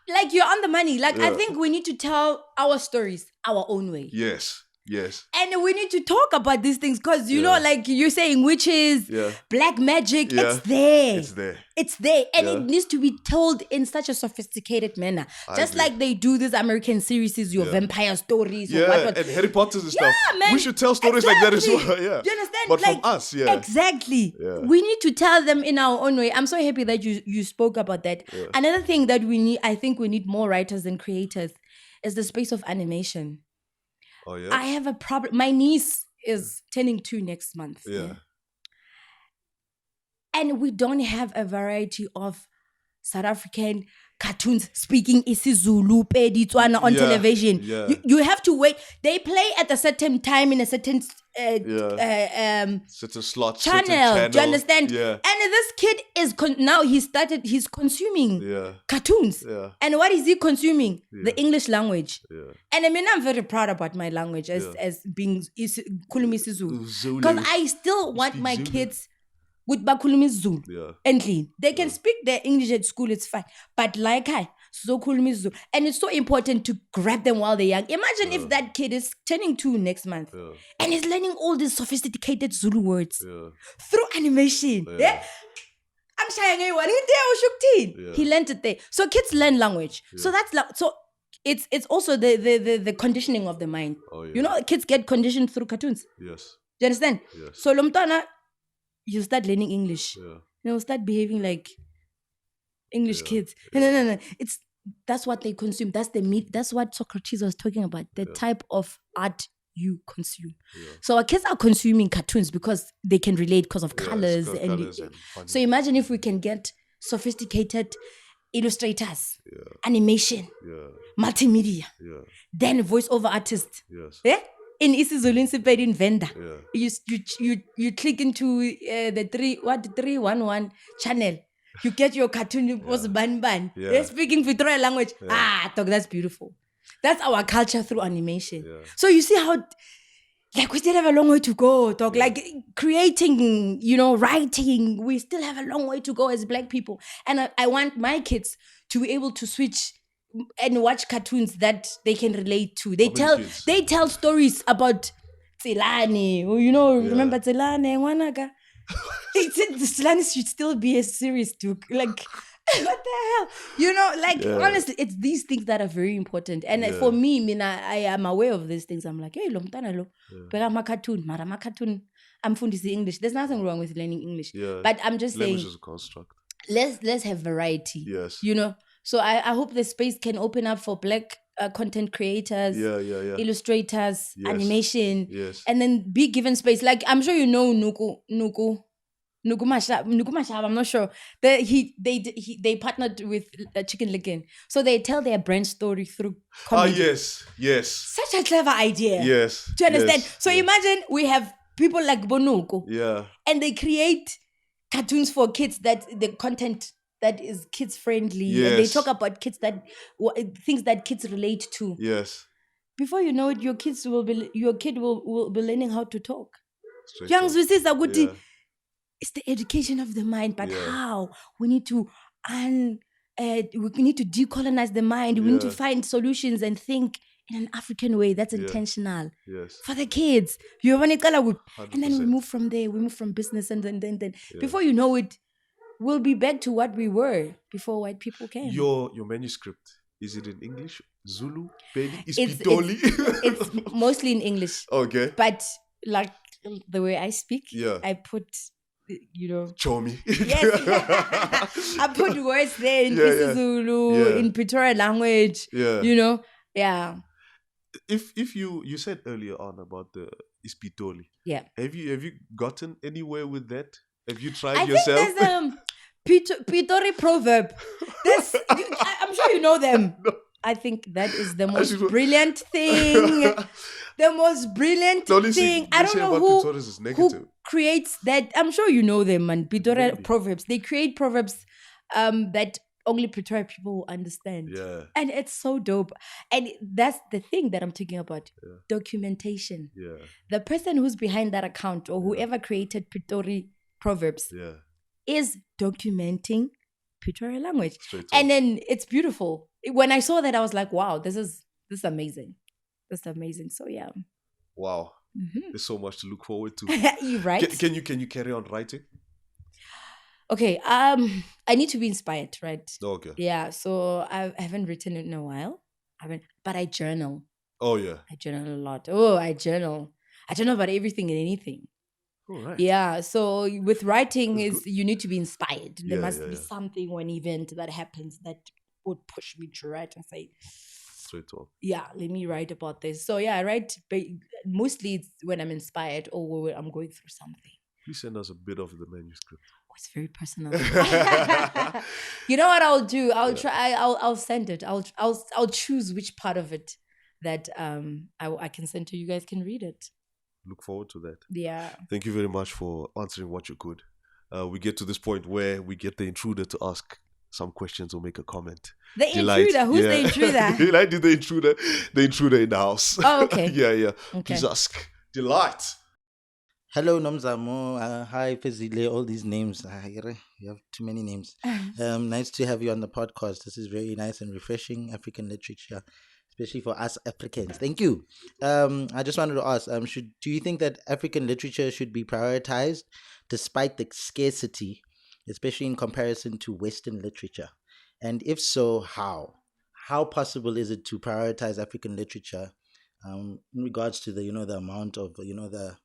Like you're on the money. I think we need to tell our stories our own way. Yes. And we need to talk about these things because, like you're saying, witches, black magic, it's there. It's there. And it needs to be told in such a sophisticated manner. Just like they do these American series, your vampire stories. Yeah, and Harry Potter and stuff. Man. We should tell stories like that as well. Yeah. Do you understand? But from us, Exactly. Yeah. We need to tell them in our own way. I'm so happy that you spoke about that. Yeah. Another thing that I think we need more writers and creators is the space of animation. Oh, yeah? I have a problem. My niece is turning 2 next month. Yeah. And we don't have a variety of South African cartoons speaking isiZulu, Peditswana on television. Yeah. You have to wait. They play at a certain time in a certain certain slot, channel. Certain channel. Do you understand? Yeah. And this kid is now he's consuming cartoons. Yeah. And what is he consuming? The English language. Yeah. And I mean, I'm very proud about my language as being Khuluma isiZulu. Because I still want my kids with bakhuluma Zulu and clean. They can speak their English at school, it's fine. But like so khuluma Zulu. And it's so important to grab them while they're young. Imagine if that kid is turning 2 next month and is learning all these sophisticated Zulu words through animation. Yeah. I'm saying he learned it there. So kids learn language. So that's it's also the conditioning of the mind. Oh, yeah. Kids get conditioned through cartoons. Yes. Do you understand? Yes. So Lomtana, you start learning English. Yeah. Start behaving like English kids. No. That's what they consume. That's the meat. That's what Socrates was talking about. The type of art you consume. Yeah. So our kids are consuming cartoons because they can relate because of colors and so imagine if we can get sophisticated illustrators, animation, multimedia, then voiceover artists. Yes. Yeah? In isiZulu in vendor. You click into the 311 channel. You get your cartoon, it was ban. They're speaking Victoria language. Dog, that's beautiful. That's our culture through animation. Yeah. So you see how we still have a long way to go, dog. Like creating, writing, we still have a long way to go as Black people. And I want my kids to be able to switch and watch cartoons that they can relate to. They tell stories about Tselane. Remember Tselane, Wanaga? Tselane should still be a series, dude. Like, what the hell? Honestly, it's these things that are very important. And for me, I am aware of these things. I'm like, hey, lomtana lo, cartoon, I'm funding English. There's nothing wrong with learning English. Yeah. But I'm just saying, is a construct. Let's have variety. Yes. So I hope the space can open up for Black content creators, illustrators, animation, and then be given space. Like I'm sure Nuku Mashab, I'm not sure. They partnered with Chicken Licken. So they tell their brand story through comedy. Yes. Such a clever idea. Yes. Do you understand? So imagine we have people like Bonuko. Yeah. And they create cartoons for kids the content that is kids friendly. Yes. And they talk about things that kids relate to. Yes. Before you know it, your kid will be learning how to talk. Young It's the education of the mind, but how? We need to we need to decolonize the mind. We need to find solutions and think in an African way that's intentional for the kids. And then we move from there. We move from business, and then before you know it, we'll be back to what we were before white people came. Your manuscript, is it in English, Zulu, Pedi, Ispitoli? It's mostly in English. Okay. But like the way I speak, I put, Chomi. Yes. I put words there in isiZulu, in Pretoria language. Yeah. If you said earlier on about the Ispitoli. Yeah. Have you gotten anywhere with that? Have you tried I yourself? think there's Pitori proverb. I'm sure you know them. No. I think that is the most brilliant thing. The most brilliant thing. I don't know who creates that. I'm sure you know them, man. Pretoria proverbs. They create proverbs that only Pretoria people will understand. Yeah. And it's so dope. And that's the thing that I'm talking about. Documentation. Yeah. The person who's behind that account or whoever created Pretoria proverbs is documenting Pretoria language. And then it's beautiful. When I saw that, I was like, wow, this is amazing. This is amazing. So yeah. Wow. There's so much to look forward to. You're right. Can you carry on writing? Okay. I need to be inspired, right? Okay. Yeah. So I haven't written in a while. But I journal. Oh yeah. I journal a lot. I journal about everything and anything. Oh, right. Yeah. So with writing you need to be inspired. There must be something or an event that happens that would push me to write and say, straight talk. Yeah, let me write about this. So yeah, I write, but mostly it's when I'm inspired or when I'm going through something. Please send us a bit of the manuscript. Oh, it's very personal. You know what I'll do? I'll try. I'll send it. I'll choose which part of it that I can send to you guys. Can read it. Look forward to that. Yeah. Thank you very much for answering what you could. We get to this point where we get the intruder to ask some questions or make a comment. The intruder? Who's the intruder? Delight is the intruder in the house. Oh, okay. Yeah. Okay. Please ask. Delight. Hello, Nomzamo. Hi, Fezile. All these names. You have too many names. Nice to have you on the podcast. This is very nice and refreshing African literature, especially for us Africans. Thank you. I just wanted to ask, do you think that African literature should be prioritized despite the scarcity, especially in comparison to Western literature? And if so, how? How possible is it to prioritize African literature in regards to the amount of, the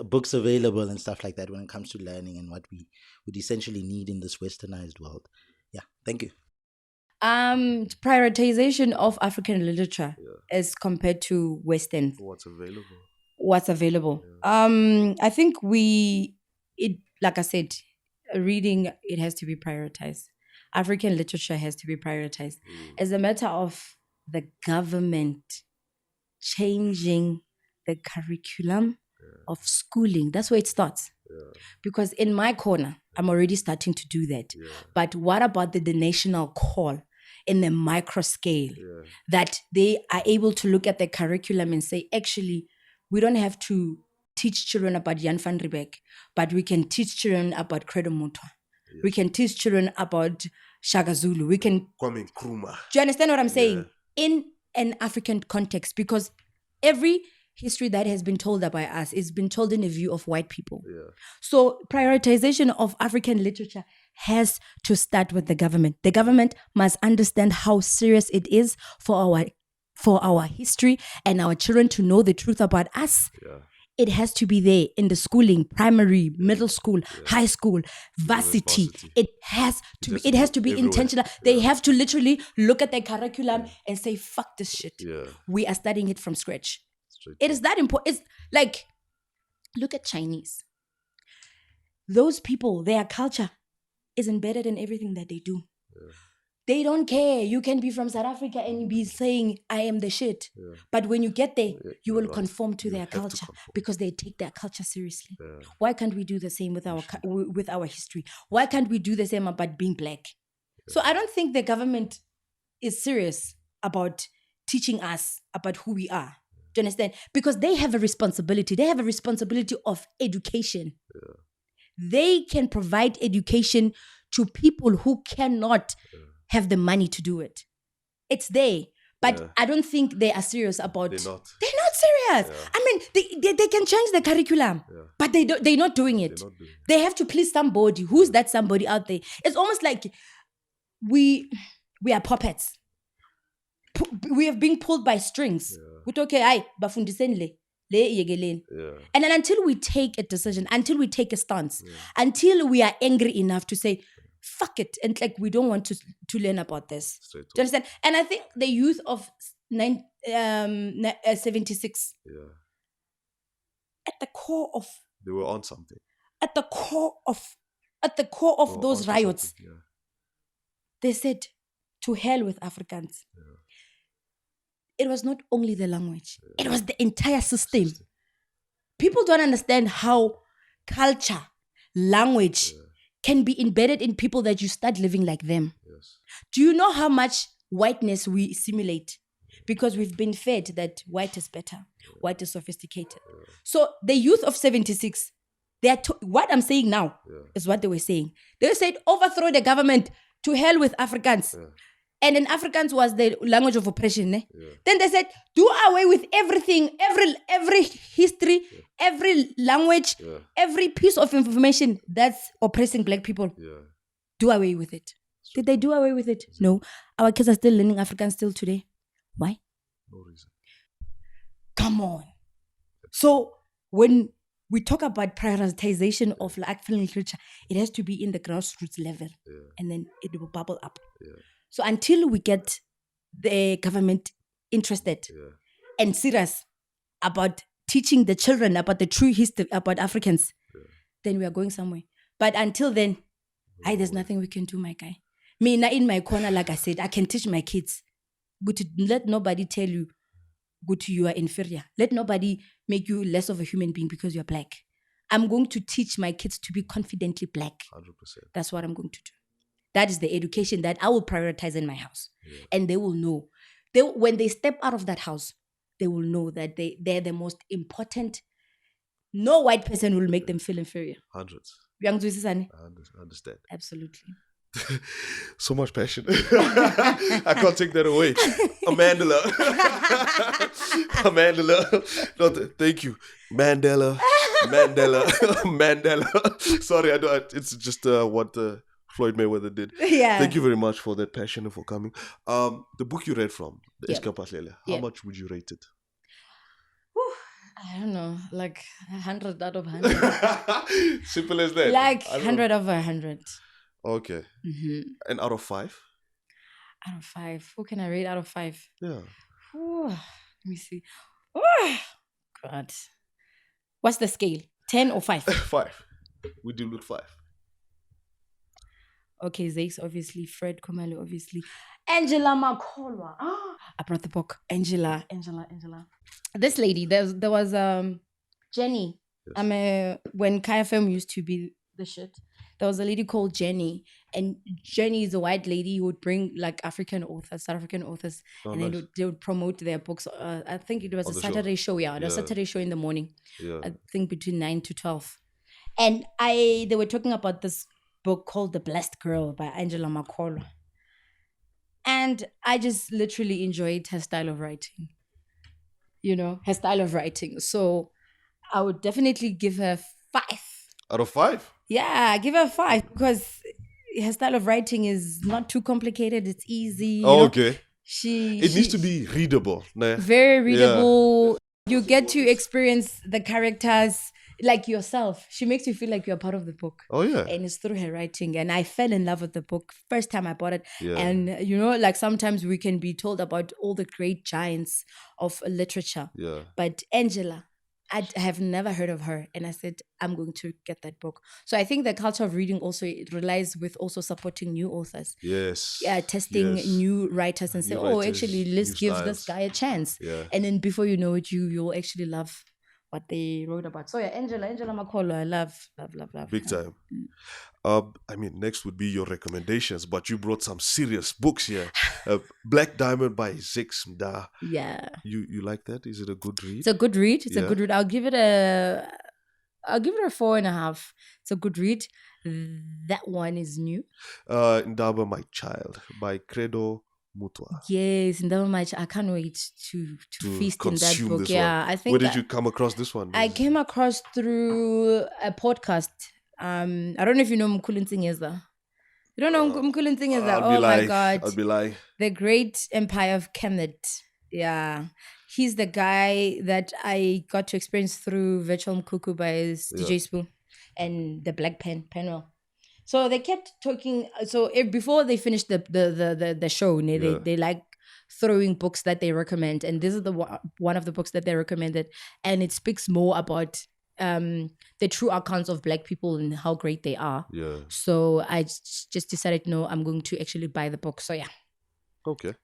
books available and stuff like that when it comes to learning and what we would essentially need in this westernized world? Yeah, thank you. Prioritization of African literature as compared to Western. What's available. I think like I said, reading, it has to be prioritized. African literature has to be prioritized. As a matter of the government changing the curriculum of schooling, that's where it starts. Because in my corner, I'm already starting to do that. But what about the national call in the micro scale that they are able to look at the curriculum and say, actually, we don't have to teach children about Jan van Riebeeck, but we can teach children about Credo Mutwa. We can teach children about Shaka Zulu. We can... Kwame Nkrumah. Do you understand what I'm saying? In an African context, because every history that has been told by us is been told in a view of white people. So prioritization of African literature has to start with the government. The government must understand how serious it is for our history and our children to know the truth about us. It has to be there in the schooling, primary, middle school, high school, varsity. It has to be intentional. They have to literally look at their curriculum and say, fuck this shit. We are studying it from scratch. It is that important. It's like, look at Chinese. Those people, their culture is embedded in everything that they do. They don't care. You can be from South Africa and be saying, I am the shit. But when you get there, you will conform to their culture because they take their culture seriously. Why can't we do the same with our history? Why can't we do the same about being black? So I don't think the government is serious about teaching us about who we are. Do you understand? Because they have a responsibility. They have a responsibility of education. They can provide education to people who cannot have the money to do it. It's there. But I don't think they are serious about. They're not serious. Yeah. I mean, they can change the curriculum, but they're not doing it. They have to please somebody. Who's that somebody out there? It's almost like we are puppets. We have been pulled by strings. We're okay, and then until we take a decision, until we take a stance, until we are angry enough to say, fuck it, and like we don't want to learn about this. Do you understand? And I think the youth of 76, at the core of, they were on something. At the core of those riots, they said, to hell with Africans. It was not only the language, it was the entire system. People don't understand how culture, language can be embedded in people that you start living like them. Do you know how much whiteness we simulate? Because we've been fed that white is better, white is sophisticated. So the youth of 76, what I'm saying now is what they were saying. They said, overthrow the government, to hell with Africans. And then Afrikaans was the language of oppression. Then they said, do away with everything, every history, every language, every piece of information that's oppressing black people. Do away with it. Did they do away with it? No. Our kids are still learning Afrikaans still today. Why? No reason. Come on. So when we talk about prioritization of African literature, it has to be in the grassroots level. And then it will bubble up. So until we get the government interested and serious about teaching the children about the true history about Africans, then we are going somewhere. But until then, there's nothing we can do, my guy. Me, in my corner, like I said, I can teach my kids. But let nobody tell you, you are inferior. Let nobody make you less of a human being because you're black. I'm going to teach my kids to be confidently black. 100%. That's what I'm going to do. That is the education that I will prioritize in my house. And they will know. When they step out of that house, they will know that they're the most important. No white person will make them feel inferior. Hundreds. I understand. Absolutely. So much passion. I can't take that away. Mandela. No, thank you. Mandela. Sorry, I don't. It's just what Floyd Mayweather did. Thank you very much for that passion and for coming. The book you read from, the Escapaslele, how much would you rate it? I don't know, like 100 out of 100. Simple as that. Like 100 over 100. Okay. Mm-hmm. And out of 5? Out of 5. Who can I rate out of 5? Yeah. Ooh, let me see. Oh, God. What's the scale? 10 or 5? 5. We deal with 5. Okay, Zakes, obviously. Fred Komalo, obviously. Angela Makolwa. I brought the book. Angela. This lady, there was Jenny. Yes. When Kaya Film used to be the shit, there was a lady called Jenny. And Jenny is a white lady who would bring like South African authors. And nice. Then they would promote their books. I think it was a Saturday show. It was a Saturday show in the morning. Yeah. I think between 9 to 12. And they were talking about this book called The Blessed Girl by Angela Makolwa. And I just literally enjoyed her style of writing. Her style of writing. So I would definitely give her 5. Out of 5? Yeah, give her 5 because her style of writing is not too complicated. It's easy. Okay. It needs to be readable. Very readable. Yeah. You get to experience the characters like yourself. She makes you feel like you're part of the book. Oh, yeah. And it's through her writing. And I fell in love with the book first time I bought it. Yeah. And, like sometimes we can be told about all the great giants of literature. Yeah. But Angela, I have never heard of her. And I said, I'm going to get that book. So I think the culture of reading also, it relies with also supporting new authors. Yes. Yeah, testing new writers and say, actually, let's give this guy a chance. Yeah. And then before you know it, you'll actually love what they wrote about. So yeah, Angela Makolwa, I love. Big time. Next would be your recommendations, but you brought some serious books here. Black Diamond by Zakes Mda. Yeah. You like that? Is it a good read? It's a good read. I'll give it a I'll give it a 4.5. It's a good read. That one is new. Ndaba My Child by Credo Mutwa. Yes, Ndaba My Child. I can't wait to feast in that book. Yeah, I think. Where did you come across this one? I came across through a podcast. I don't know if you know Mkhuluntsingeza. You don't know Mkhuluntsingeza? Oh my God. I'll be lying. The Great Empire of Kemet. Yeah. He's the guy that I got to experience through Virtual Mkuku by DJ Spoo and the Black Panel. So they kept talking. So before they finished the show, they like throwing books that they recommend. And this is one of the books that they recommended. And it speaks more about the true accounts of Black people and how great they are. Yeah. So I just decided, no, I'm going to actually buy the book. So yeah. Okay.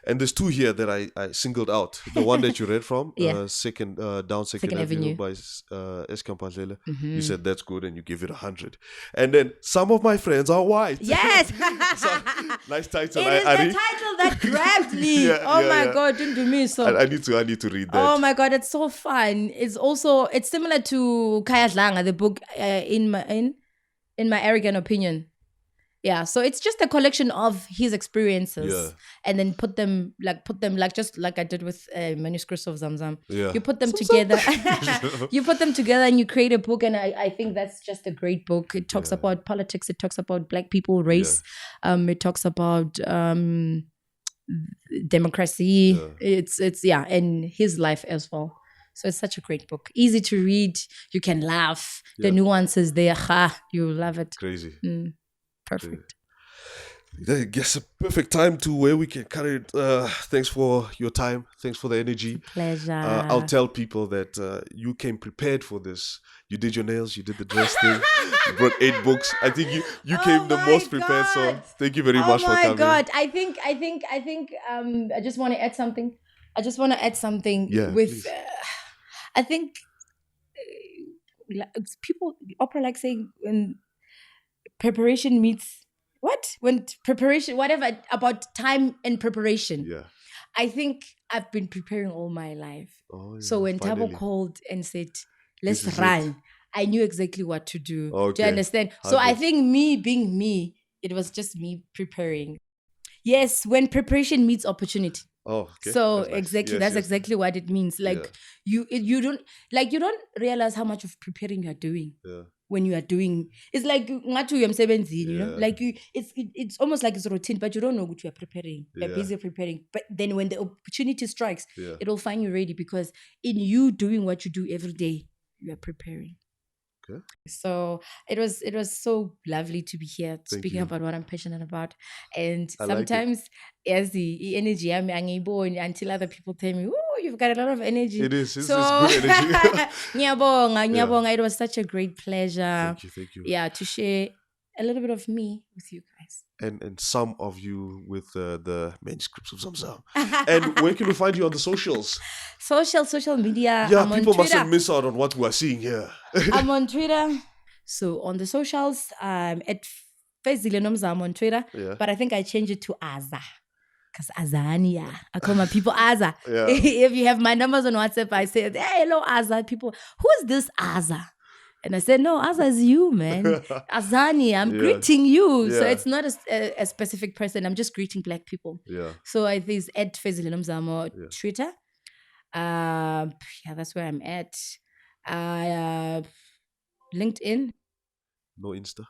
And there's two here that I singled out. The one that you read from, Second Avenue by Eskom Fezile. You said that's good and you give it 100. And then Some of My Friends Are White. Yes. Nice title. It is the title that grabbed me. God, didn't do me so. I need to read that. Oh my God, it's so fun. It's similar to Kaya Dlanga, the book in my arrogant opinion. Yeah, so it's just a collection of his experiences, and then put them like just like I did with manuscripts of Zamzam. Yeah. You put them together. You put them together and you create a book, and I think that's just a great book. It talks about politics. It talks about Black people, race. It talks about democracy. It's and his life as well. So it's such a great book. Easy to read. You can laugh. The nuances there. You love it. Crazy. Perfect. I guess a perfect time to where we can cut it. Thanks for your time. Thanks for the energy. Pleasure. I'll tell people that you came prepared for this. You did your nails. You did the dress thing. You brought 8 books. I think you came the most prepared. So thank you very much for coming. Oh my God! I think. I just want to add something. Yeah, with. I think people Oprah like saying when preparation meets when preparation, whatever, about time and preparation. Yeah. I think I've been preparing all my life. Oh, yeah, so when Tabo called and said, let's run, I knew exactly what to do. Okay. Do you understand? So I think me being me, it was just me preparing. Yes, when preparation meets opportunity. Oh, okay. So that's nice. That's exactly what it means. Like you don't realize how much of preparing you're doing. Yeah. When you are doing, it's like you know, like it's almost like it's a routine, but you don't know what you are preparing. You're busy preparing. But then when the opportunity strikes, it will find you ready, because in you doing what you do every day, you are preparing. Okay. So it was so lovely to be here speaking about what I'm passionate about. And sometimes as the energy I'm until other people tell me, oh, you've got a lot of energy. It is. It's good energy. Nyabonga. It was such a great pleasure. Thank you. Yeah, to share a little bit of me with you guys. And some of you with the manuscripts of Zamzam. And where can we find you on the socials? Social media. Yeah, people mustn't miss out on what we're seeing here. I'm on Twitter. So on the socials, I'm at Fezile Nomzamo on Twitter. Yeah. But I think I changed it to Aza. Because Azania. I call my people Aza. Yeah. If you have my numbers on WhatsApp, I say, hey, hello, Aza. People, who's this Aza? And I said, no, Aza is you, man. Azani, I'm greeting you. Yeah. So it's not a specific person. I'm just greeting Black people. Yeah. So I think it's at Fezile Nomzamo Twitter. That's where I'm at. LinkedIn. No Insta.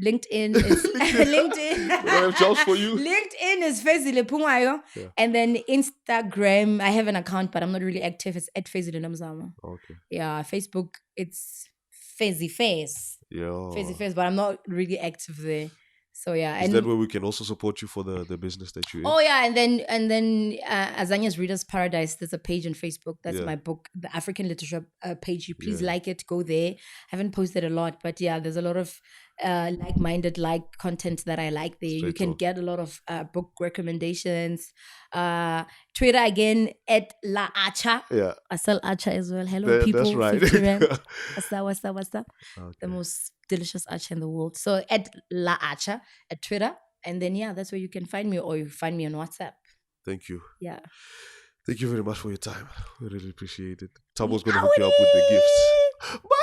LinkedIn is LinkedIn. I have jobs for you. LinkedIn is Phungwayo. Phungwayo. And then Instagram, I have an account, but I'm not really active. It's at Phezile Nomzamo. Okay. Yeah, Facebook, it's Face. Yeah. Face, but I'm not really active there. So yeah. Is that where we can also support you for the business that you're in? Oh yeah, and then Azania's Reader's Paradise. There's a page on Facebook. That's my book, the African Literature page. You please like it. Go there. I haven't posted a lot, but yeah, there's a lot of like-minded content that I like there. You can get a lot of book recommendations. Twitter again at La Acha. Yeah. I sell Acha as well. Hello people. That's right. What's up? Okay. The most delicious Acha in the world. So at La Acha at Twitter. And then that's where you can find me, or you find me on WhatsApp. Thank you. Yeah. Thank you very much for your time. We really appreciate it. Tabo's going to hook you up with the gifts. Bye.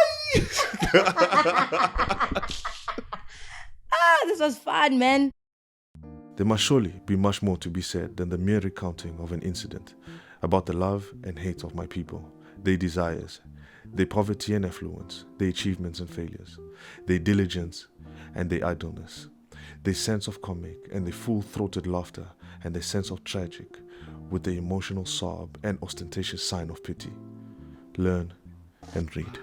This was fun, man. There must surely be much more to be said than the mere recounting of an incident about the love and hate of my people, their desires, their poverty and affluence, their achievements and failures, their diligence and their idleness, their sense of comic and their full-throated laughter, and their sense of tragic with their emotional sob and ostentatious sign of pity. Learn and read.